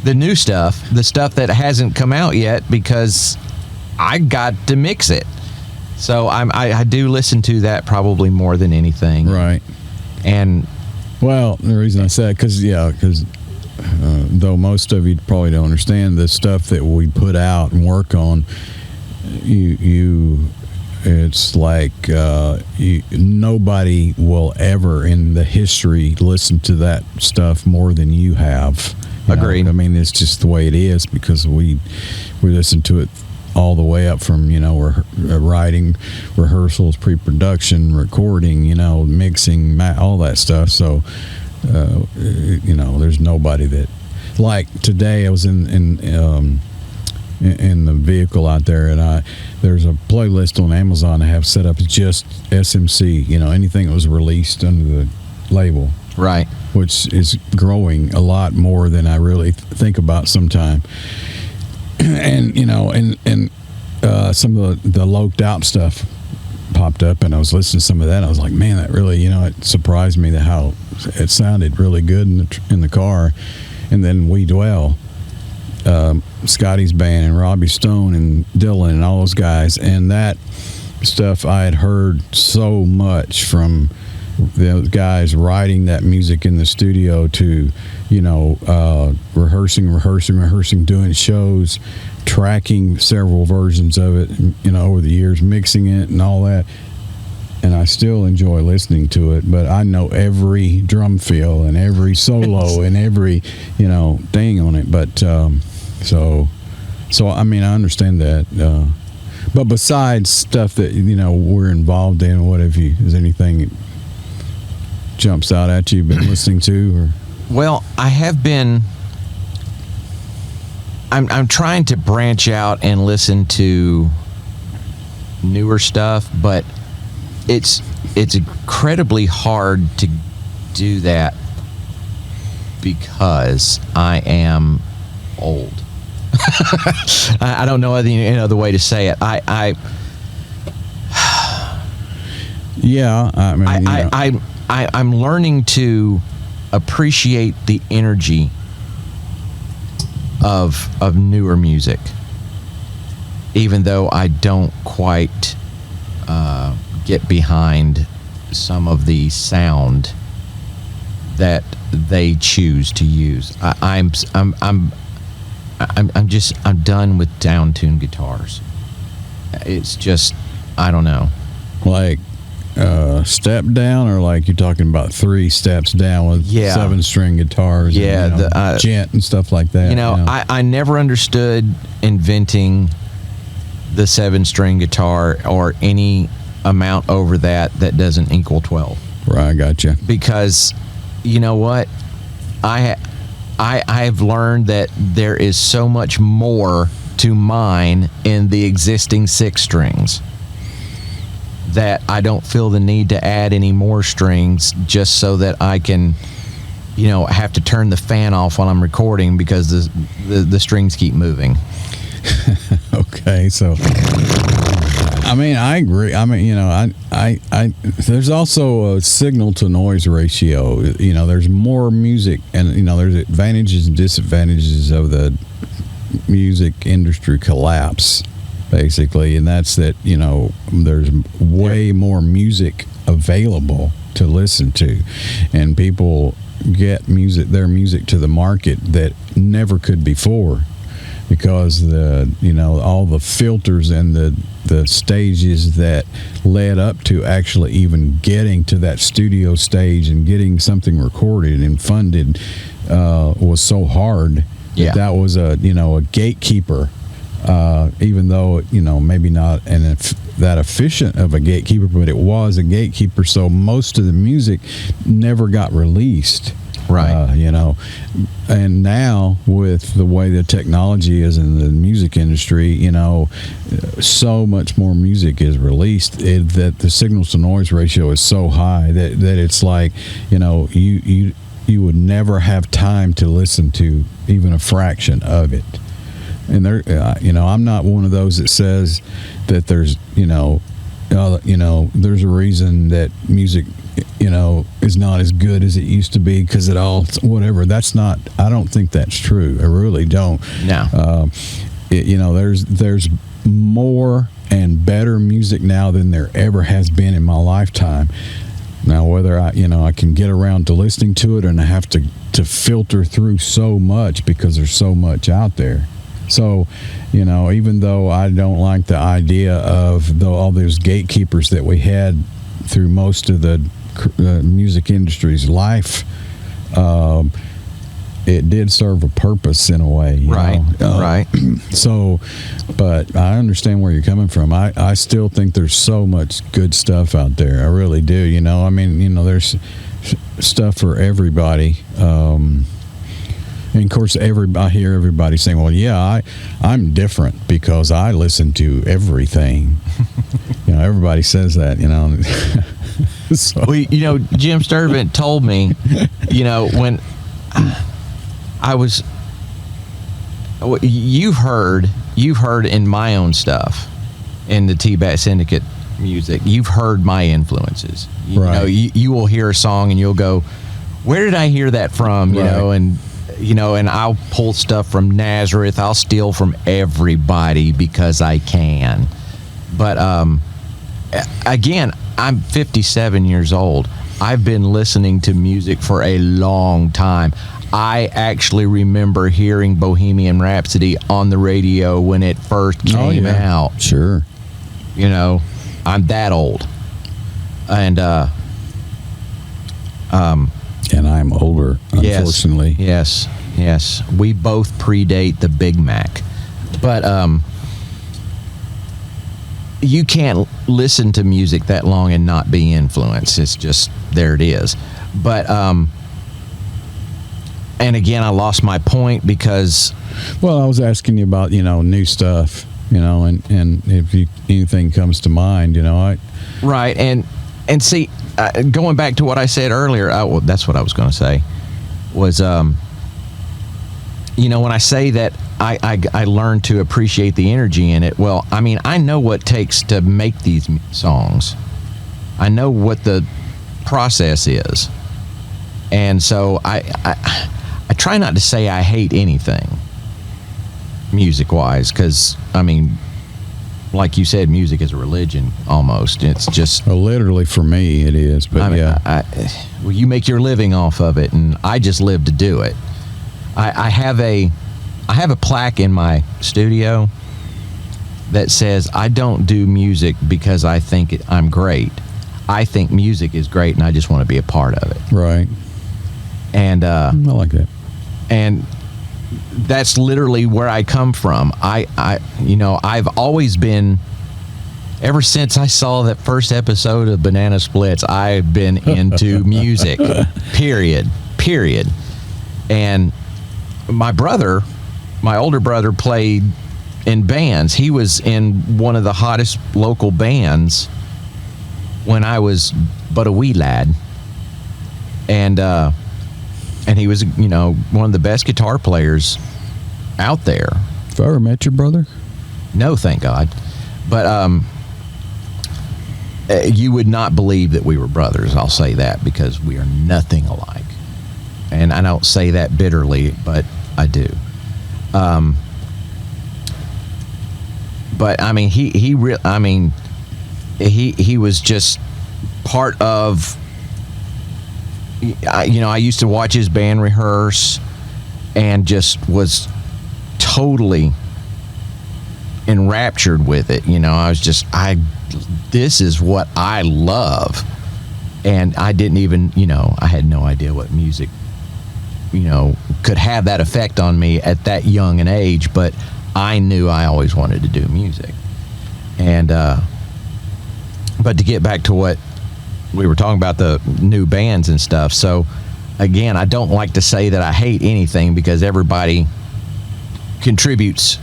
the new stuff, the stuff that hasn't come out yet, because I got to mix it. So I do listen to that probably more than anything. Right. And well, the reason I said, because though most of you probably don't understand the stuff that we put out and work on, it's like nobody will ever in the history listen to that stuff more than you have. Agreed. I mean, it's just the way it is, because we listen to it all the way up from writing, rehearsals, pre-production, recording, mixing, all that stuff. So there's nobody that, like today I was in the vehicle out there, and there's a playlist on Amazon I have set up. It's just SMC, anything that was released under the label, right, which is growing a lot more than I really think about sometimes. And some of the loked out stuff popped up, and I was listening to some of that. I was like, man, that really, it surprised me that how it sounded really good in the car. And then We Dwell, Scotty's band, and Robbie Stone and Dylan and all those guys, and that stuff I had heard so much from the guys writing that music in the studio to rehearsing, doing shows, tracking several versions of it, over the years, mixing it and all that. And I still enjoy listening to it, but I know every drum fill and every solo and every thing on it. But so I mean, I understand that. But besides stuff that we're involved in, what have you? Is anything that jumps out at you been listening to? Or? Well, I have been. I'm trying to branch out and listen to newer stuff, but it's incredibly hard to do that because I am old. I don't know any other way to say it. Yeah, I mean, I'm learning to appreciate the energy of newer music, even though I don't quite get behind some of the sound that they choose to use. I'm done with down-tuned guitars. It's just, I don't know. like step down, or like you're talking about 3 steps down with 7-string guitars, and, gent and stuff like that. I never understood inventing the 7-string guitar or any amount over that doesn't equal 12. Right, I gotcha. Because you know what, I've learned that there is so much more to mine in the existing 6 strings that I don't feel the need to add any more strings just so that I can, have to turn the fan off while I'm recording because the strings keep moving. Okay, so I mean, I agree. I mean, I there's also a signal to noise ratio. There's more music, and there's advantages and disadvantages of the music industry collapse, basically, and that's that there's way more music available to listen to, and people get their music to the market that never could before, because all the filters and the stages that led up to actually even getting to that studio stage and getting something recorded and funded was so hard. Yeah. That was a gatekeeper, even though maybe not that efficient of a gatekeeper, but it was a gatekeeper. So most of the music never got released. Right. And now with the way the technology is in the music industry, so much more music is released that the signals to noise ratio is so high that it's like, you would never have time to listen to even a fraction of it. And there, I'm not one of those that says that there's, there's a reason that music, is not as good as it used to be because it all whatever. I don't think that's true. I really don't. No. There's more and better music now than there ever has been in my lifetime. Now, whether I can get around to listening to it, and I have to filter through so much because there's so much out there. So, even though I don't like the idea of all those gatekeepers that we had through most of the music industry's life, it did serve a purpose in a way. Right. Right. So, but I understand where you're coming from. I still think there's so much good stuff out there. I really do. I mean, there's stuff for everybody. And of course, I hear everybody saying, "Well, yeah, I'm different because I listen to everything." Everybody says that. So. Well, Jim Sturtevant told me, when I was, you've heard in my own stuff, in the T-Bat Syndicate music, you've heard my influences. Right. You will hear a song and you'll go, "Where did I hear that from?" And I'll pull stuff from Nazareth. I'll steal from everybody because I can. But again, I'm 57 years old. I've been listening to music for a long time. I actually remember hearing Bohemian Rhapsody on the radio when it first came out. Sure. I'm that old. And I'm older, unfortunately. Yes. We both predate the Big Mac. But you can't listen to music that long and not be influenced. It's just, there it is. But and again, I lost my point because... Well, I was asking you about, new stuff, and if anything comes to mind, Right, and see, going back to what I said earlier, well, that's what I was going to say, was, when I say that I learned to appreciate the energy in it, well, I mean, I know what it takes to make these songs. I know what the process is. And so I try not to say I hate anything music-wise, because, I mean, like you said, music is a religion almost. It's just... Well, literally for me it is, but well, you make your living off of it, and I just live to do it. I have a plaque in my studio that says, I don't do music because I think I'm great. I think music is great, and I just want to be a part of it. Right. And I like that. And that's literally where I come from. I've always been, ever since I saw that first episode of Banana Splits, I've been into music. Period. And my older brother played in bands. He was in one of the hottest local bands when I was but a wee lad. And he was, one of the best guitar players out there. Have I ever met your brother? No, thank God. But you would not believe that we were brothers, I'll say that, because we are nothing alike. And I don't say that bitterly, but I do. But I mean, he was just part of... I used to watch his band rehearse and just was totally enraptured with it. I was just, this is what I love. And I didn't even, I had no idea what music, could have that effect on me at that young an age, but I knew I always wanted to do music. And, but to get back to what we were talking about, the new bands and stuff. So again, I don't like to say that I hate anything, because everybody contributes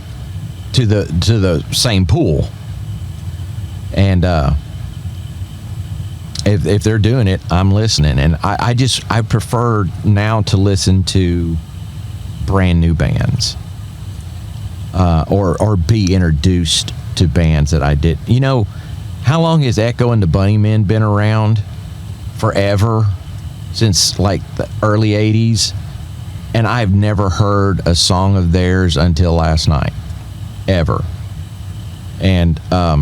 to the same pool. And if they're doing it, I'm listening. And I prefer now to listen to brand new bands, or be introduced to bands that I did. How long has Echo and the Bunnymen been around? Forever, since like the early 80s. And I've never heard a song of theirs until last night, ever. And I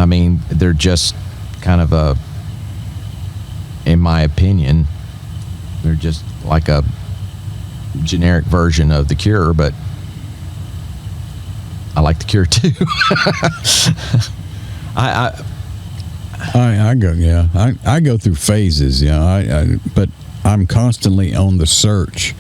mean, they're just kind of in my opinion, they're just like a generic version of The Cure, but I like The Cure too. I go through phases, but I'm constantly on the search.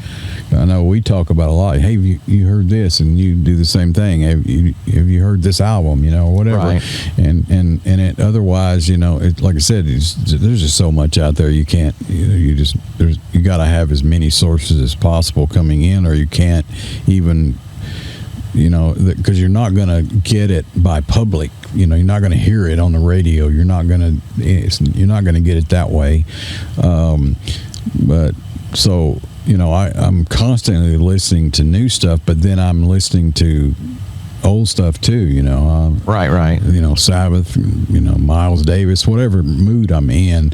I know we talk about a lot. Hey, you heard this, and you do the same thing. Have you heard this album? Or whatever. Right. And it otherwise, like I said, there's just so much out there. You can't, you got to have as many sources as possible coming in, or you can't even. Because you're not going to get it by public. You're not going to hear it on the radio. You're not going to get it that way. But so I'm constantly listening to new stuff, but then I'm listening to old stuff too. Right. Sabbath. Miles Davis, whatever mood I'm in.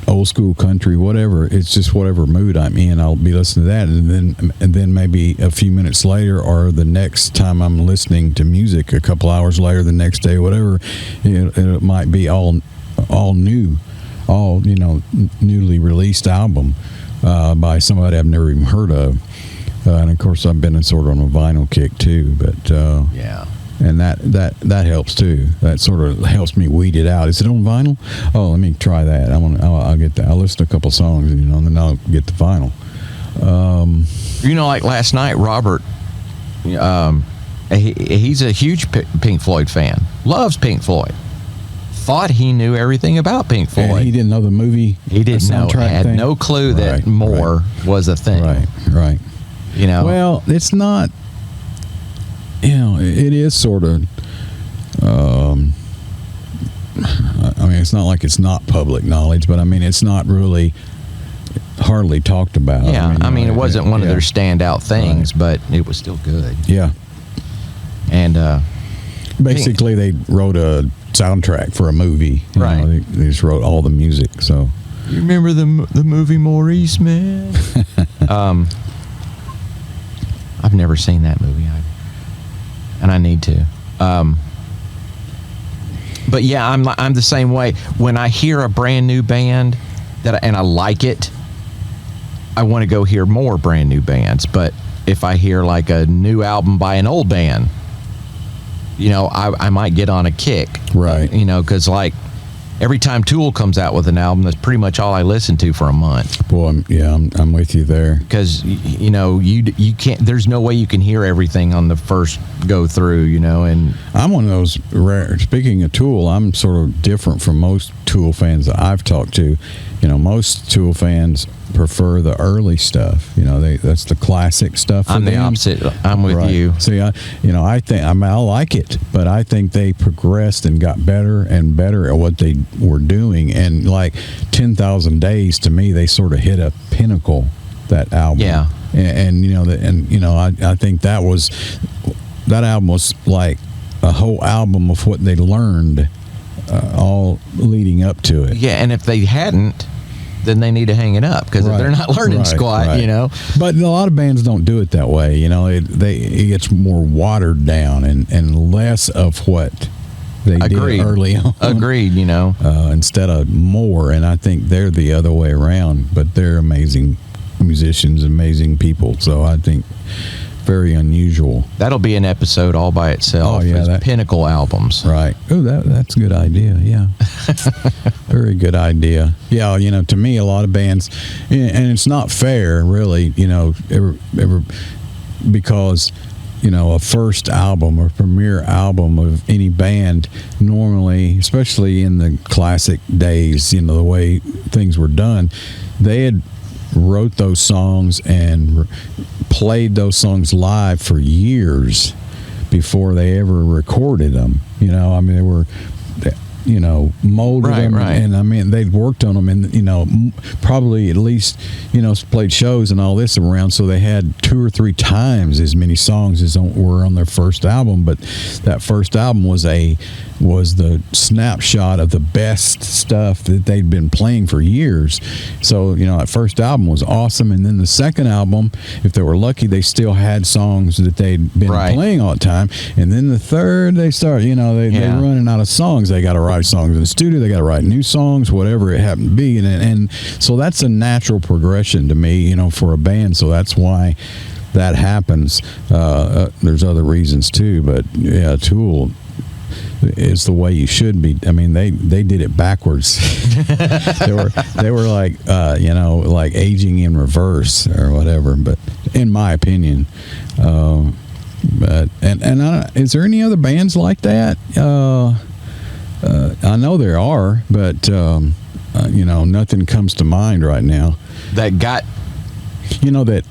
Old school country, whatever. It's just whatever mood I'm in, I'll be listening to that, and then maybe a few minutes later, or the next time I'm listening to music, a couple hours later, the next day, whatever, it might be all new, newly released album by somebody I've never even heard of, and of course I've been sort of on a vinyl kick too, but yeah. And that helps too. That sort of helps me weed it out. Is it on vinyl? Oh, let me try that. I'll get that. I'll listen to a couple songs, and then I'll get the vinyl. Like last night, Robert, he's a huge Pink Floyd fan. Loves Pink Floyd. thought he knew everything about Pink Floyd. And he didn't know the movie. He didn't know. Had thing. No clue that More was a thing. Right. You know. Well, it's not. You know, it is sort of. I mean, it's not like it's not public knowledge, but I mean, it's not really hardly talked about. Yeah, I mean, it wasn't one of their standout things, but it was still good. Yeah. And basically, they wrote a soundtrack for a movie. You know, they just wrote all the music. So you remember the movie Maurice, man? I've never seen that movie, and I need to. But yeah, I'm the same way. When I hear a brand new band and I like it, I want to go hear more brand new bands. But if I hear like a new album by an old band, you know, I might get on a kick. Right. You know, because like every time Tool comes out with an album, that's pretty much all I listen to for a month. Boy, I'm with you there. Because you know, you can't. There's no way you can hear everything on the first go through. You know, and I'm one of those rare. Speaking of Tool, I'm sort of different from most Tool fans that I've talked to. You know, most Tool fans prefer the early stuff. You know, that's the classic stuff. I'm the opposite. I'm with you. See, I think I like it, but I think they progressed and got better and better at what they were doing. And like 10,000 Days, to me, they sort of hit a pinnacle. That album, yeah. And you know, I think that album was like a whole album of what they learned, all leading up to it. Yeah, and if they hadn't, then they need to hang it up because if they're not learning squat, you know. But a lot of bands don't do it that way. You know, it gets more watered down and less of what they did early on. Agreed, you know. Instead of more, and I think they're the other way around. But they're amazing musicians, amazing people. So I think very unusual. That'll be an episode all by itself. Oh, yeah, pinnacle albums. Right. Oh, that's a good idea. Yeah. Very good idea. Yeah, you know, to me, a lot of bands, and it's not fair, really, you know, ever because, you know, a first album or premiere album of any band, normally, especially in the classic days, you know, the way things were done, they had wrote those songs and played those songs live for years before they ever recorded them. You know, I mean, they were, you know, molded them, and I mean, they'd worked on them, and you know, probably at least, you know, played shows and all this around, so they had 2 or 3 times as many songs as were on their first album. But that first album was the snapshot of the best stuff that they'd been playing for years. So, you know, that first album was awesome, and then the second album, if they were lucky, they still had songs that they'd been playing all the time, and then the third, they start, you know, they're running out of songs. They got to write songs in the studio, they got to write new songs, whatever it happened to be, and so that's a natural progression to me, you know, for a band. So that's why that happens. There's other reasons too, but yeah, Tool is the way you should be. I mean, they did it backwards. they were like, you know, like aging in reverse or whatever. But in my opinion, but is there any other bands like that? I know there are, but you know, nothing comes to mind right now. That got, you know, that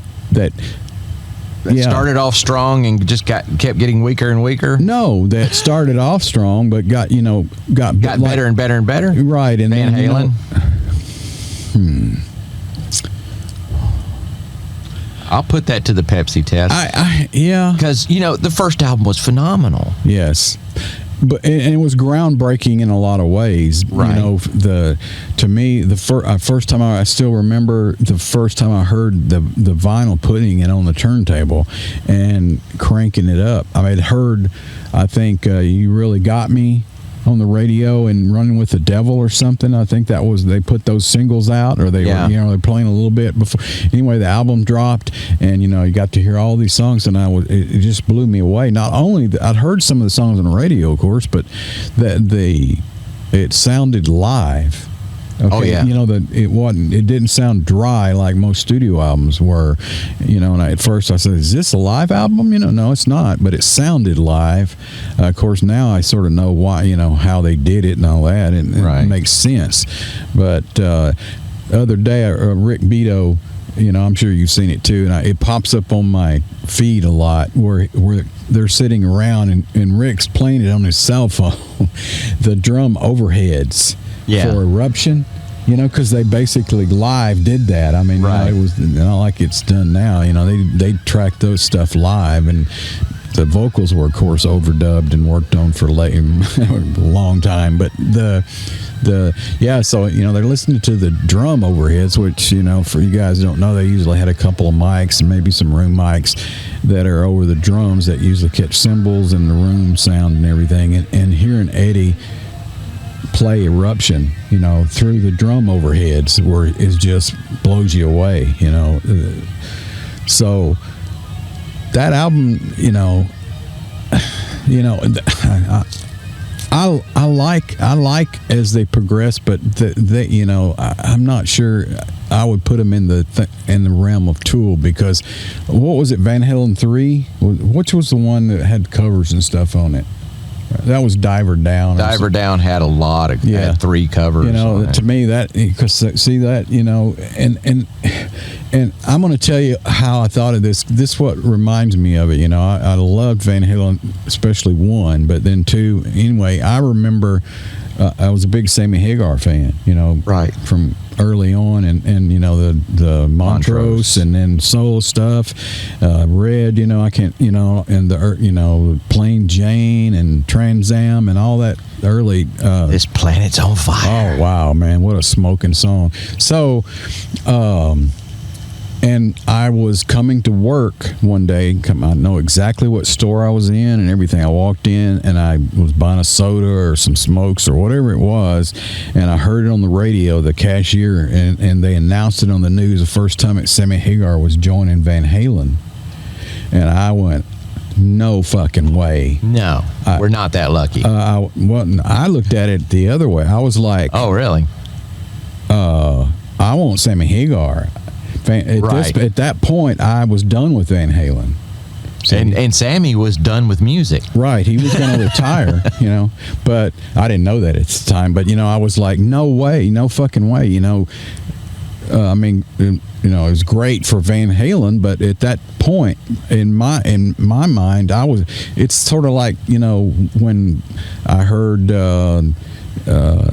started off strong and just kept getting weaker and weaker. No, that started off strong, but got better and better and better. Right, and Van Halen. I'll put that to the Pepsi test. Yeah, because you know the first album was phenomenal. Yes. But and it was groundbreaking in a lot of ways. Right. You know, to me, the first time I still remember the first time I heard the vinyl, putting it on the turntable and cranking it up. I mean, I think You Really Got Me on the radio and Running with the Devil or something. I think that was, they put those singles out, or they were, you know, they're playing a little bit before. Anyway, the album dropped, and you know, you got to hear all these songs, and it just blew me away. Not only I'd heard some of the songs on the radio, of course, but it sounded live. Okay? Oh, yeah. You know, it didn't sound dry like most studio albums were. You know, and at first I said, is this a live album? You know, no, it's not, but it sounded live. Of course, now I sort of know why, you know, how they did it and all that, and it makes sense. But the other day, Rick Beato, you know, I'm sure you've seen it too, and it pops up on my feed a lot where they're sitting around and Rick's playing it on his cell phone, the drum overheads for Eruption, you know, because they basically live did that. I mean, you know, it was not like it's done now. You know, they tracked those stuff live, and the vocals were, of course, overdubbed and worked on for a long time. But so, you know, they're listening to the drum overheads, which, you know, for you guys who don't know, they usually had a couple of mics and maybe some room mics that are over the drums that usually catch cymbals and the room sound and everything. And hearing Eddie play Eruption, you know, through the drum overheads it just blows you away, you know. So that album, you know, I like as they progress, but they, you know, I'm not sure I would put them in the realm of Tool, because what was it, Van Halen 3? Which was the one that had covers and stuff on it? That was Diver Down. Diver Down had a lot of had 3 covers. You know, to me that, because see that, you know, and I'm going to tell you how I thought of this. This what reminds me of it. You know, I loved Van Halen, especially 1, but then 2. Anyway, I remember I was a big Sammy Hagar fan. You know, from early on, and you know the Montrose and then solo stuff, Red. You know, I can't. You know, and the Plain Jane and Trans Am and all that early. This planet's on fire. Oh wow, man, what a smoking song. So, and I was coming to work one day. I know exactly what store I was in and everything. I walked in and I was buying a soda or some smokes or whatever it was, and I heard it on the radio, the cashier, and they announced it on the news the first time that Sammy Hagar was joining Van Halen. And I went, no fucking way. No, we're not that lucky. I looked at it the other way. I was like, oh, really? I want Sammy Hagar. At that point, I was done with Van Halen. And Sammy was done with music. Right. He was going to retire, you know. But I didn't know that at the time. But, you know, I was like, no way, no fucking way, you know. I mean, you know, it was great for Van Halen, but at that point, in my mind, it's sort of like, you know, when I heard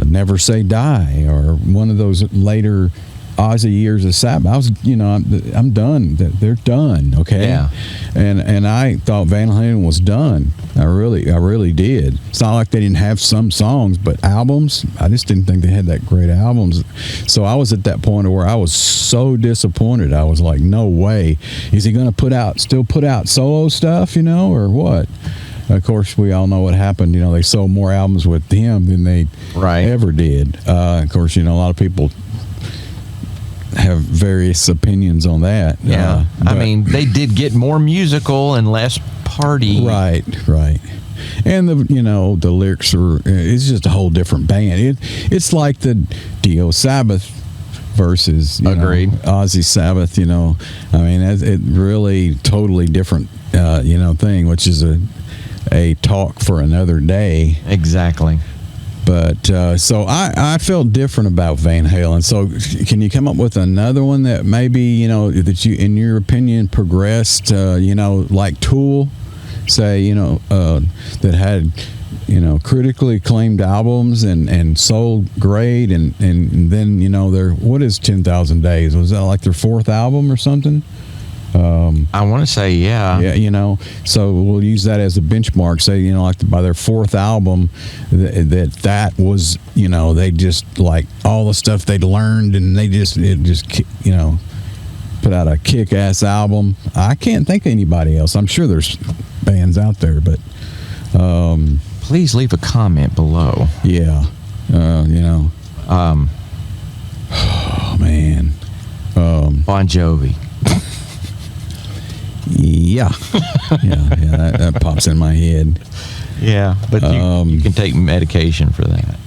Never Say Die, or one of those later Ozzy years of Sept. I was, you know, I'm done. They're done. Okay. Yeah. And I thought Van Halen was done. I really did. It's not like they didn't have some songs, but albums, I just didn't think they had that great albums. So I was at that point where I was so disappointed. I was like, no way. Is he going to still put out solo stuff, you know, or what? Of course, we all know what happened. You know, they sold more albums with him than they ever did. Of course, you know, a lot of people have various opinions on that. Yeah, I mean, they did get more musical and less party. Right. And the lyrics it's just a whole different band. It's like the Dio Sabbath versus Ozzy Sabbath. You know, I mean, it really totally different thing, which is a talk for another day. Exactly. But so I felt different about Van Halen. So can you come up with another one that maybe, you know, that you, in your opinion, progressed, you know, like Tool, say, you know, that had, you know, critically acclaimed albums and sold great, and then, you know, what is 10,000 Days? Was that like their 4th album or something? I want to say, yeah, you know, so we'll use that as a benchmark. Say, you know, like by their 4th album, that was, you know, they just, like, all the stuff they'd learned, and it just, you know, put out a kick-ass album. I can't think of anybody else. I'm sure there's bands out there, but please leave a comment below. Yeah, you know, oh man, Bon Jovi. Yeah, that pops in my head. Yeah, but you can take medication for that.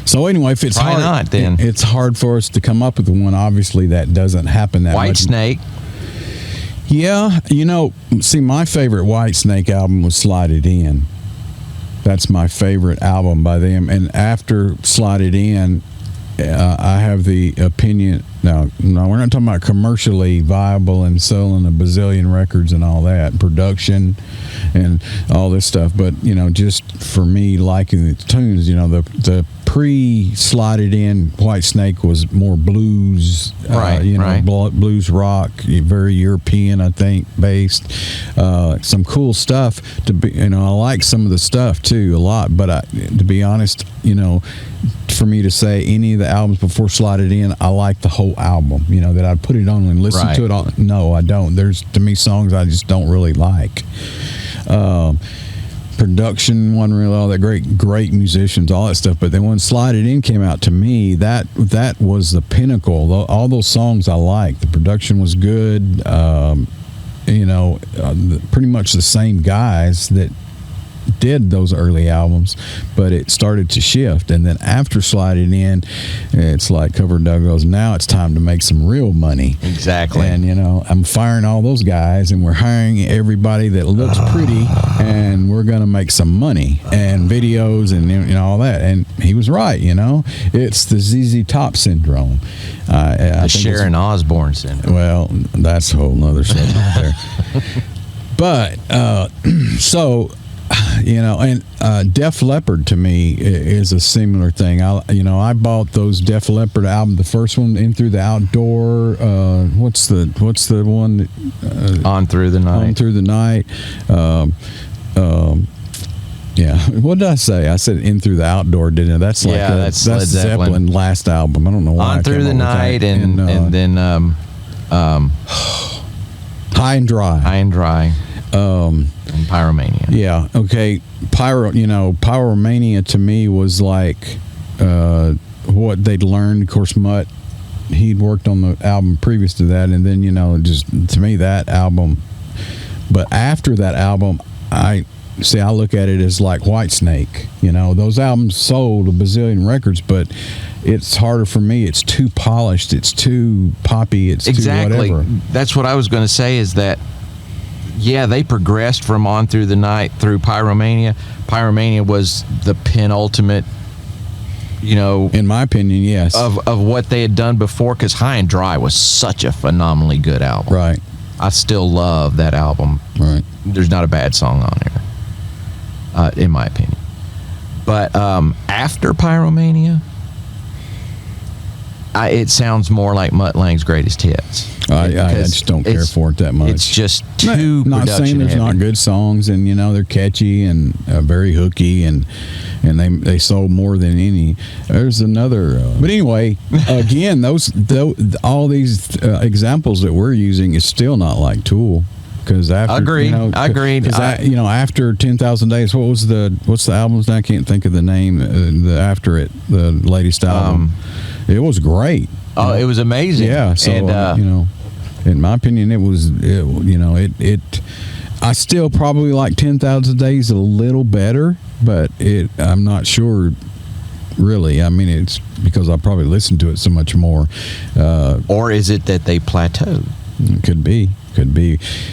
So anyway, if it's Why hard, not, then? It's hard for us to come up with one. Obviously, that doesn't happen that much. White Snake. Yeah, see, my favorite White Snake album was Slide It In. That's my favorite album by them. And after Slide It In, I have the opinion. No, we're not talking about commercially viable and selling a bazillion records and all that, production and all this stuff. But just for me, liking the tunes, the pre-Slide It In White Snake was more blues, right? Blues rock, very European, I think, based. Some cool stuff to be. I like some of the stuff too a lot. But to be honest, for me to say any of the albums before Slide It In, I like the whole album, that I'd put it on and listen to it all. No, I don't. There's, to me, songs I just don't really like. Production wasn't really all that great musicians, all that stuff. But then when Slide It In came out, to me, that was the pinnacle. All those songs I liked. The production was good. Pretty much the same guys that did those early albums, but it started to shift. And then after Slide It In, it's like Cover Dog goes, now it's time to make some real money. Exactly. And I'm firing all those guys, and we're hiring everybody that looks pretty, and we're gonna make some money and videos and all that. And he was right. It's the ZZ Top syndrome. The Sharon Osbourne syndrome. Well, that's a whole nother subject there. But so. And Def Leppard to me is a similar thing. I bought those Def Leppard album, the first one, In Through the Outdoor. What's the one? On Through the Night. On Through the Night. Yeah. What did I say? I said In Through the Outdoor, didn't I? That's like that's Led Zeppelin last album. I don't know why. On Through the Night and then High and Dry. High and Dry. And Pyromania. Yeah. Okay. Pyromania to me was like what they'd learned. Of course, Mutt, he'd worked on the album previous to that, and then just to me that album. But after that album, I look at it as like Whitesnake. Those albums sold a bazillion records, but it's harder for me. It's too polished. It's too poppy. It's too whatever. That's what I was going to say. Is that. Yeah, they progressed from On Through the Night through Pyromania. Pyromania was the penultimate, in my opinion, yes, of what they had done before. Because High and Dry was such a phenomenally good album. Right. I still love that album. Right. There's not a bad song on there, in my opinion. But after Pyromania, it sounds more like Mutt Lange's greatest hits. I just don't care for it that much. It's just too not saying there's not good songs, and they're catchy and very hooky, and they sold more than any. There's another, but anyway, again, all these examples that we're using is still not like Tool. Because after agreed. After 10,000 Days, what's the albums? I can't think of the name. After it, the latest album, it was great. Oh, it was amazing. Yeah. So in my opinion, it was. I still probably like 10,000 Days a little better, but I'm not sure. Really, I mean, it's because I probably listened to it so much more. Or is it that they plateaued? Could be.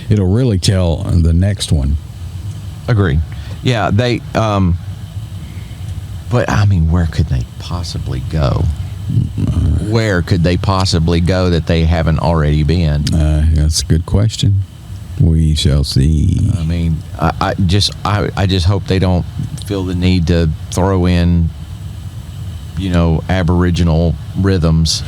It'll really tell the next one. Agreed. Yeah, they. But I mean, where could they possibly go? Where could they possibly go that they haven't already been? That's a good question. We shall see. I mean, I just hope they don't feel the need to throw in, Aboriginal rhythms.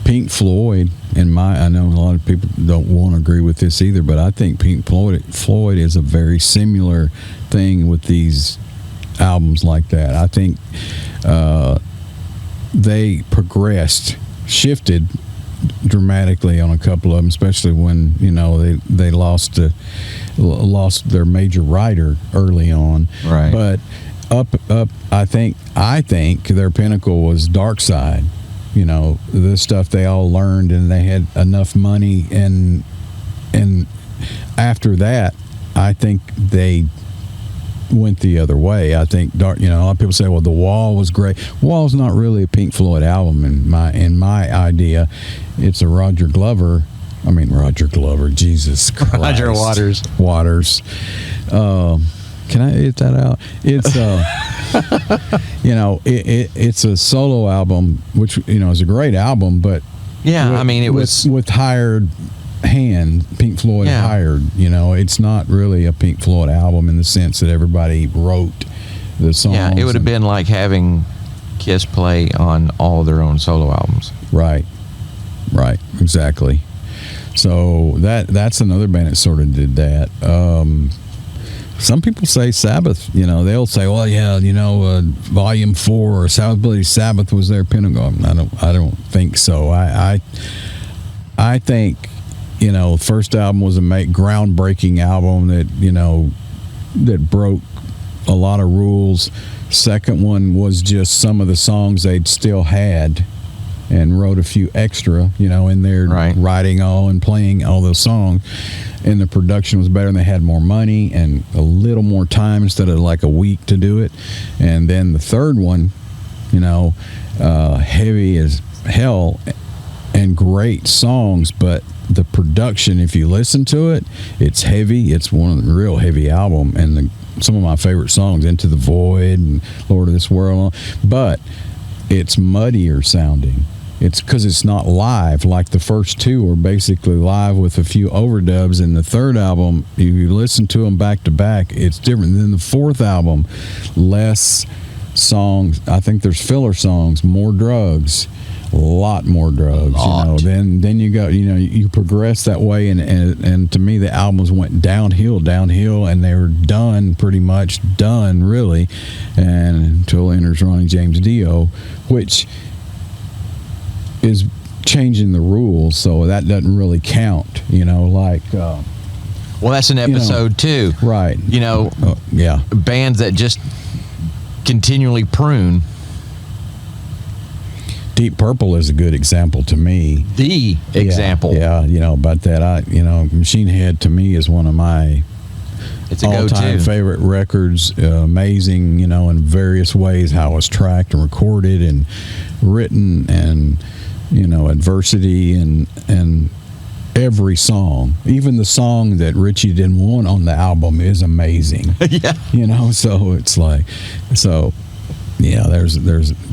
Pink Floyd, I know a lot of people don't want to agree with this either, but I think Pink Floyd is a very similar thing with these albums like that. I think they shifted dramatically on a couple of them, especially when they lost their major writer early on. Right. But up, I think their pinnacle was Dark Side. The stuff they all learned, and they had enough money, and after that, I think they went the other way. I think a lot of people say, well, The Wall was great. Wall's not really a Pink Floyd album in my idea. It's a Roger Glover, Jesus Christ. Roger Waters. Can I edit that out? It's it's a solo album, which is a great album, but yeah, it was with hired hand. Pink Floyd hired. It's not really a Pink Floyd album in the sense that everybody wrote the songs. Yeah, it would have been like having Kiss play on all of their own solo albums. Right, exactly. So that's another band that sort of did that. Some people say Sabbath, they'll say, well, yeah, Volume 4 or Sabbath Bloody Sabbath was their pinnacle. I don't think so. I think, first album was a groundbreaking album that broke a lot of rules. Second one was just some of the songs they'd still had and wrote a few extra, in there, writing all and playing all those songs. And the production was better and they had more money and a little more time instead of like a week to do it. And then the third one, heavy as hell and great songs, but the production, if you listen to it, it's heavy. It's one of the real heavy album, and some of my favorite songs, Into the Void and Lord of This World, but it's muddier sounding. It's because it's not live. Like the first two were basically live with a few overdubs. And the third album, if you listen to them back to back, it's different. Then the fourth album, less songs. I think there's filler songs, more drugs, a lot more drugs. Then you go, you progress that way. And to me, the albums went downhill, and they were pretty much done, really. And until enters Ronnie James Dio, which is changing the rules, so that doesn't really count, well, that's an episode too, right? Bands that just continually prune. Deep Purple is a good example to me. The example. About that, Machine Head to me is one of my all-time favorite records. Amazing, in various ways, how it was tracked and recorded and written, and adversity and every song, even the song that Richie didn't want on the album, is amazing. So it's like,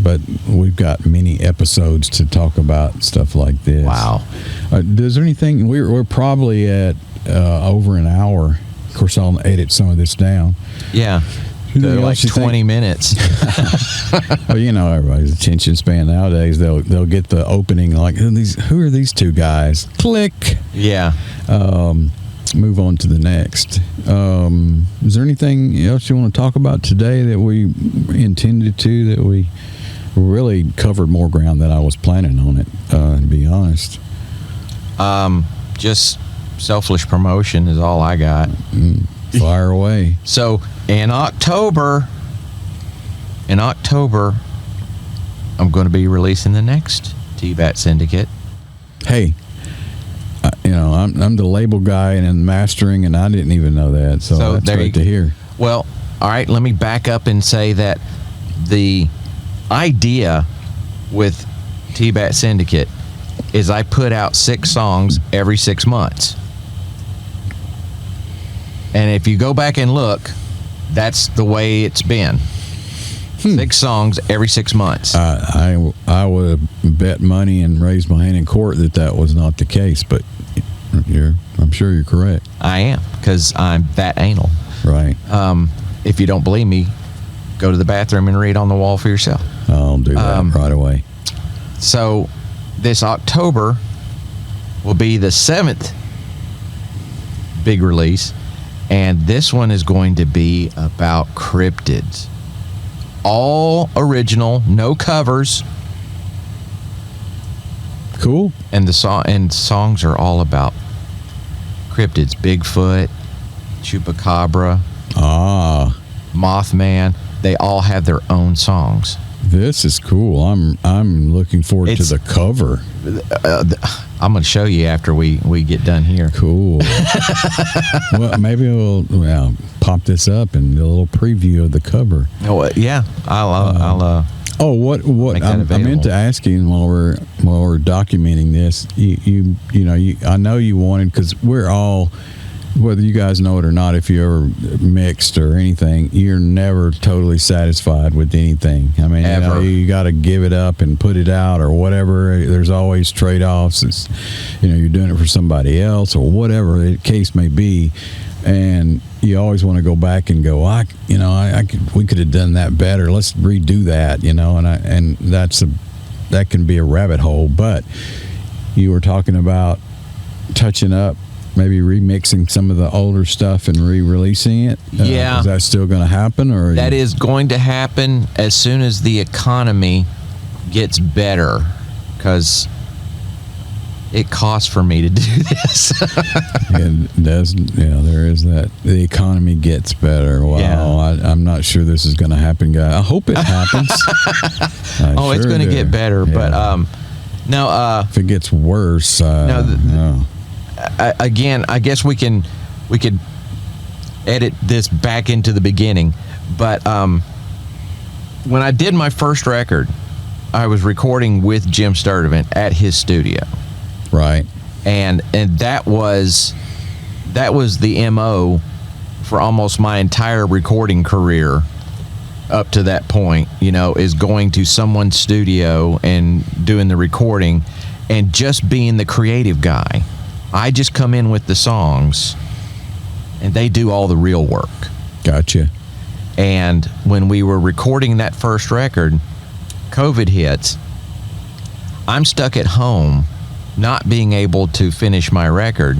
but we've got many episodes to talk about stuff like this. Wow. Does there anything, we're probably at over an hour. Of course, I'll edit some of this down. Yeah. They're like 20 minutes. Well, everybody's attention span nowadays. They'll get the opening like, who are these two guys? Click. Yeah. Move on to the next. Is there anything else you want to talk about today that we intended to, that we really covered more ground than I was planning on it, to be honest? Just selfish promotion is all I got. Fire away. So in October, I'm going to be releasing the next T-Bat Syndicate. Hey, I'm the label guy and mastering, and I didn't even know that. So that's great to hear. Well, all right, let me back up and say that the idea with T-Bat Syndicate is I put out 6 songs every 6 months. And if you go back and look, that's the way it's been. 6 songs every 6 months. I would have bet money and raised my hand in court that was not the case, but I'm sure you're correct. I am, because I'm that anal. Right. If you don't believe me, go to the bathroom and read on the wall for yourself. I'll do that right away. So this October will be the 7th big release. And this one is going to be about cryptids. All original, no covers. Cool. And songs are all about cryptids. Bigfoot, Chupacabra, Mothman. They all have their own songs. This is cool. I'm looking forward to the cover. I'm going to show you after we get done here. Cool. Well, maybe we'll pop this up and a little preview of the cover. Oh, yeah. I'll what I meant to ask you while we're documenting this. I know you wanted, because we're all, whether you guys know it or not, if you ever mixed or anything, you're never totally satisfied with anything. I mean, you got to give it up and put it out or whatever. There's always trade-offs. It's, you're doing it for somebody else or whatever the case may be, and you always want to go back and go, we could have done that better. Let's redo that, and that can be a rabbit hole. But you were talking about touching up, maybe remixing some of the older stuff and re-releasing it. Yeah. Is that still going to happen? Or that is going to happen as soon as the economy gets better, because it costs for me to do this. It does. Yeah, there is that. The economy gets better. Wow. Yeah. I'm not sure this is going to happen, guys. I hope it happens. It's going to get better. Yeah. But no. If it gets worse, no. Again, I guess we could edit this back into the beginning, but when I did my first record, I was recording with Jim Sturdivant at his studio, right? And that was the MO for almost my entire recording career up to that point. Is going to someone's studio and doing the recording, and just being the creative guy. I just come in with the songs, and they do all the real work. Gotcha. And when we were recording that first record, COVID hits. I'm stuck at home, not being able to finish my record,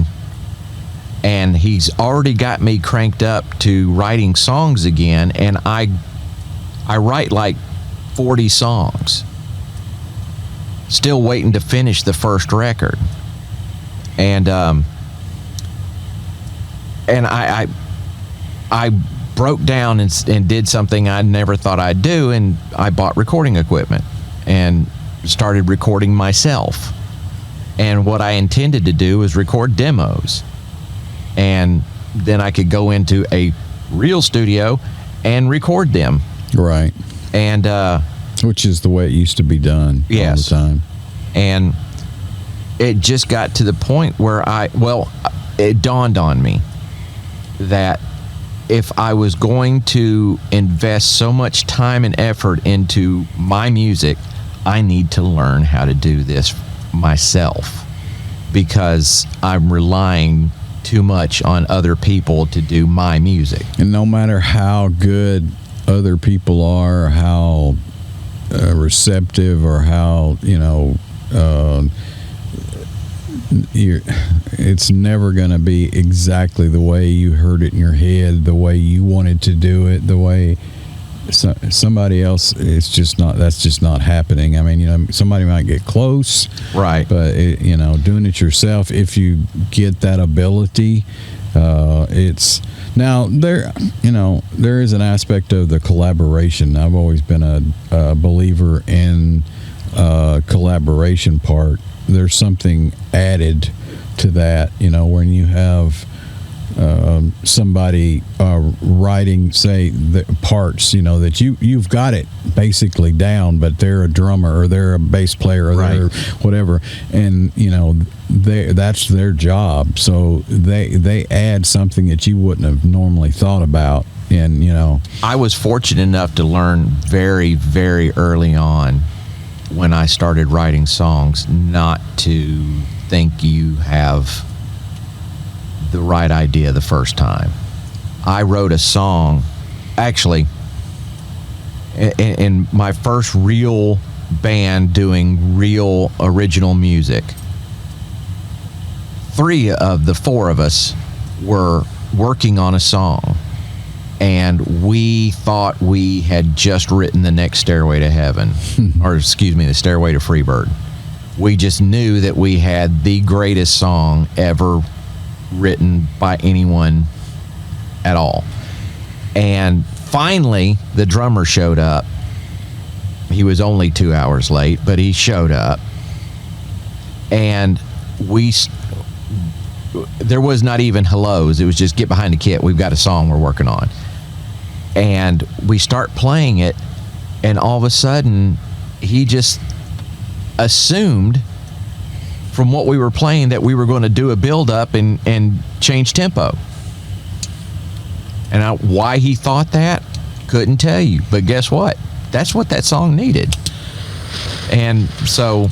and he's already got me cranked up to writing songs again, and I write like 40 songs, still waiting to finish the first record. And I broke down and did something I never thought I'd do, and I bought recording equipment and started recording myself. And what I intended to do was record demos, and then I could go into a real studio and record them. Right. And which is the way it used to be done all the time. And it just got to the point where it dawned on me that if I was going to invest so much time and effort into my music, I need to learn how to do this myself, because I'm relying too much on other people to do my music. And no matter how good other people are, or how receptive, or how, it's never going to be exactly the way you heard it in your head, the way you wanted to do it, the way somebody else. It's just not. That's just not happening. I mean, somebody might get close, right? But doing it yourself, if you get that ability, it's now there. There is an aspect of the collaboration. I've always been a believer in collaboration part. There's something added to that, when you have somebody writing, say, the parts, that you've got it basically down, but they're a drummer or they're a bass player or they're whatever, and that's their job. So they add something that you wouldn't have normally thought about. And I was fortunate enough to learn very, very early on, when I started writing songs, not to think you have the right idea the first time. I wrote a song, actually, in my first real band doing real original music. 3 of the 4 of us were working on a song, and we thought we had just written the next Stairway to Heaven, or excuse me, the Stairway to Freebird. We just knew that we had the greatest song ever written by anyone at all. And finally, the drummer showed up. he was only 2 hours late, but he showed up. And there was not even hellos. It was just get behind the kit. We've got a song we're working on. And we start playing it, and all of a sudden, he just assumed from what we were playing that we were going to do a build-up and change tempo. And why he thought that, couldn't tell you. But guess what? That's what that song needed. And so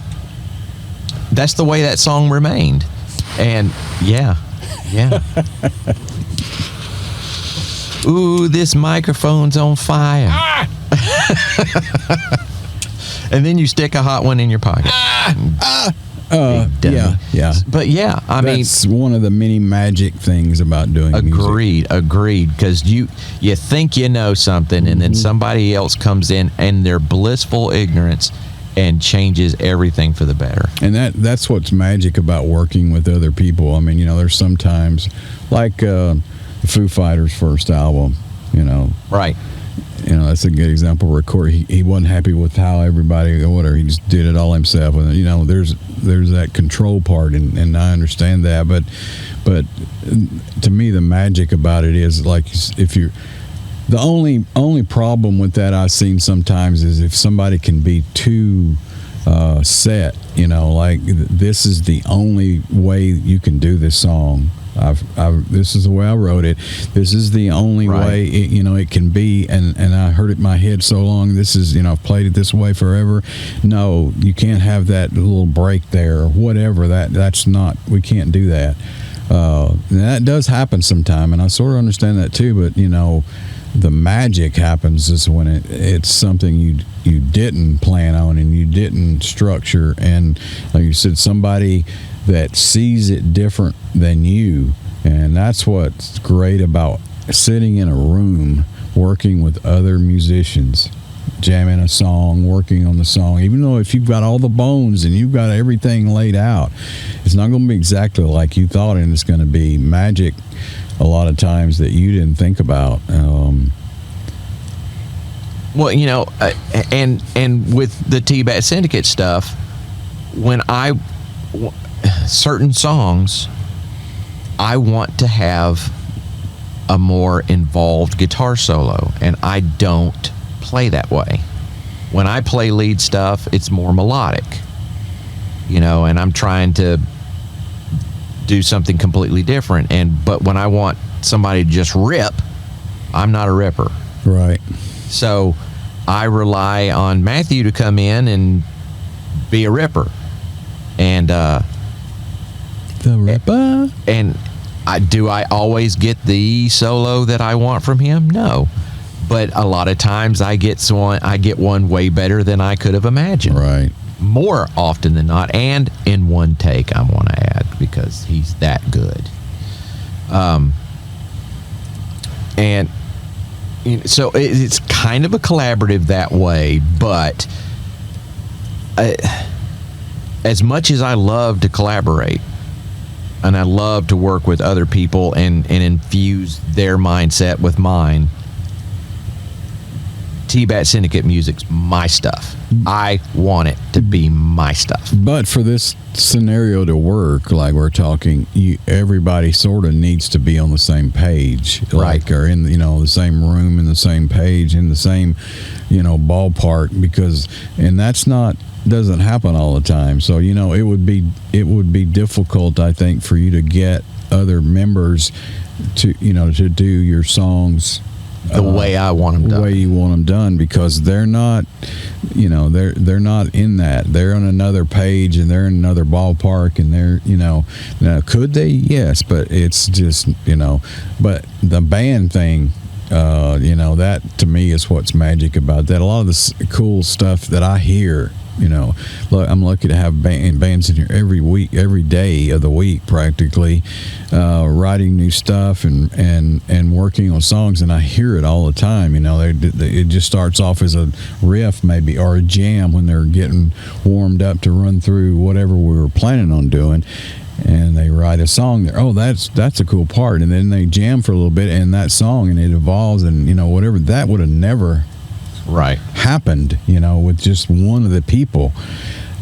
that's the way that song remained. And yeah. Ooh, this microphone's on fire. Ah! And then you stick a hot one in your pocket. Yeah. But yeah, that's one of the many magic things about doing music. Agreed. Because you think you know something, and then somebody else comes in and their blissful ignorance and changes everything for the better. And that's what's magic about working with other people. I mean, there's sometimes like the Foo Fighters' first album, Right. That's a good example. He wasn't happy with how everybody or whatever. He just did it all himself. And there's that control part, and I understand that. But to me, the magic about it is like if you're the only problem with that I've seen sometimes is if somebody can be too set. Like this is the only way you can do this song. This is the way I wrote it. This is the only way it can be, and I heard it in my head so long. This is I've played it this way forever. No, you can't have that little break there or whatever. That's not. We can't do that. And that does happen sometime, and I sort of understand that too. But the magic happens is when it's something you didn't plan on and you didn't structure, and like you said, somebody that sees it different than you. And that's what's great about sitting in a room working with other musicians, jamming a song, working on the song. Even though if you've got all the bones and you've got everything laid out, it's not going to be exactly like you thought, and it's going to be magic a lot of times that you didn't think about. Well, and with the T-Bat Syndicate stuff, when certain songs, I want to have a more involved guitar solo, and I don't play that way. When I play lead stuff, it's more melodic, and I'm trying to do something completely different. But when I want somebody to just rip, I'm not a ripper. Right. So I rely on Matthew to come in and be a ripper. And the ripper. And do I always get the solo that I want from him? No. But a lot of times I get one way better than I could have imagined. Right. More often than not, and in one take, I want to add, because he's that good. And so it's kind of a collaborative that way, but as much as I love to collaborate and I love to work with other people and infuse their mindset with mine, T-Bat Syndicate music's my stuff. I want it to be my stuff. But for this scenario to work, like we're talking, everybody sort of needs to be on the same page, right? Or in the same room, in the same page, in the same ballpark, and that's doesn't happen all the time. So it would be difficult, I think, for you to get other members to do your songs the way I want them done. The way you want them done, because they're not, they're not in that. They're on another page and they're in another ballpark, and they're, now could they? Yes, but it's just, but the band thing, that to me is what's magic about that. A lot of the cool stuff that I hear, look, I'm lucky to have bands in here every week, every day of the week, practically, writing new stuff and working on songs, and I hear it all the time. It just starts off as a riff, maybe, or a jam when they're getting warmed up to run through whatever we were planning on doing, and they write a song there. Oh, that's a cool part, and then they jam for a little bit in that song, and it evolves, and whatever. That would have never happened, with just one of the people.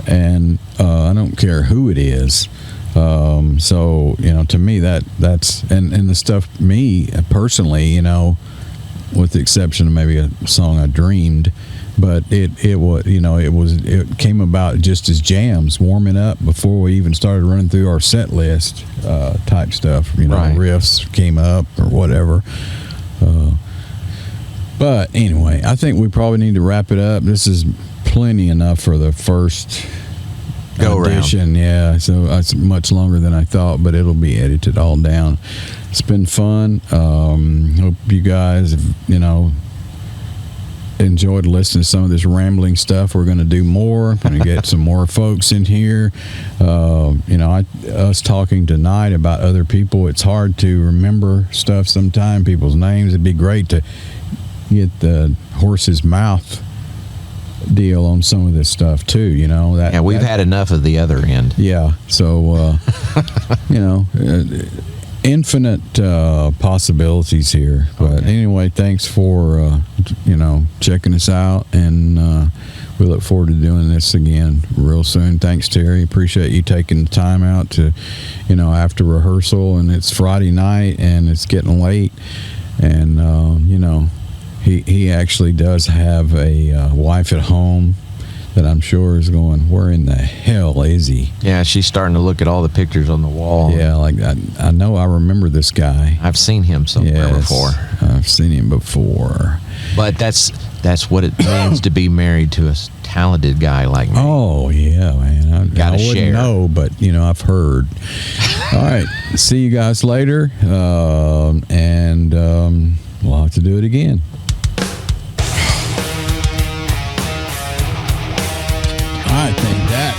And I don't care who it is. So, to me, that's and the stuff, me personally, with the exception of maybe a song I dreamed, but it came about just as jams, warming up before we even started running through our set list type stuff. Riffs came up or whatever. But anyway, I think we probably need to wrap it up. This is plenty enough for the first audition. Yeah, so it's much longer than I thought, but it'll be edited all down. It's been fun. Hope you guys have, enjoyed listening to some of this rambling stuff. We're going to do more. Going to get some more folks in here. Us talking tonight about other people, it's hard to remember stuff sometimes, people's names. It'd be great to get the horse's mouth deal on some of this stuff too. We've had enough of the other end. Yeah, so infinite possibilities here. But anyway, thanks for checking us out, and we look forward to doing this again real soon. Thanks, Terry. Appreciate you taking the time out to after rehearsal, and it's Friday night and it's getting late, and he actually does have a wife at home that I'm sure is going, where in the hell is he? Yeah, she's starting to look at all the pictures on the wall. Yeah, like I know I remember this guy. I've seen him somewhere before. I've seen him before. But that's what it means to be married to a talented guy like me. Oh, yeah, man. I wouldn't know, but, I've heard. All right, see you guys later, and we'll have to do it again. I think that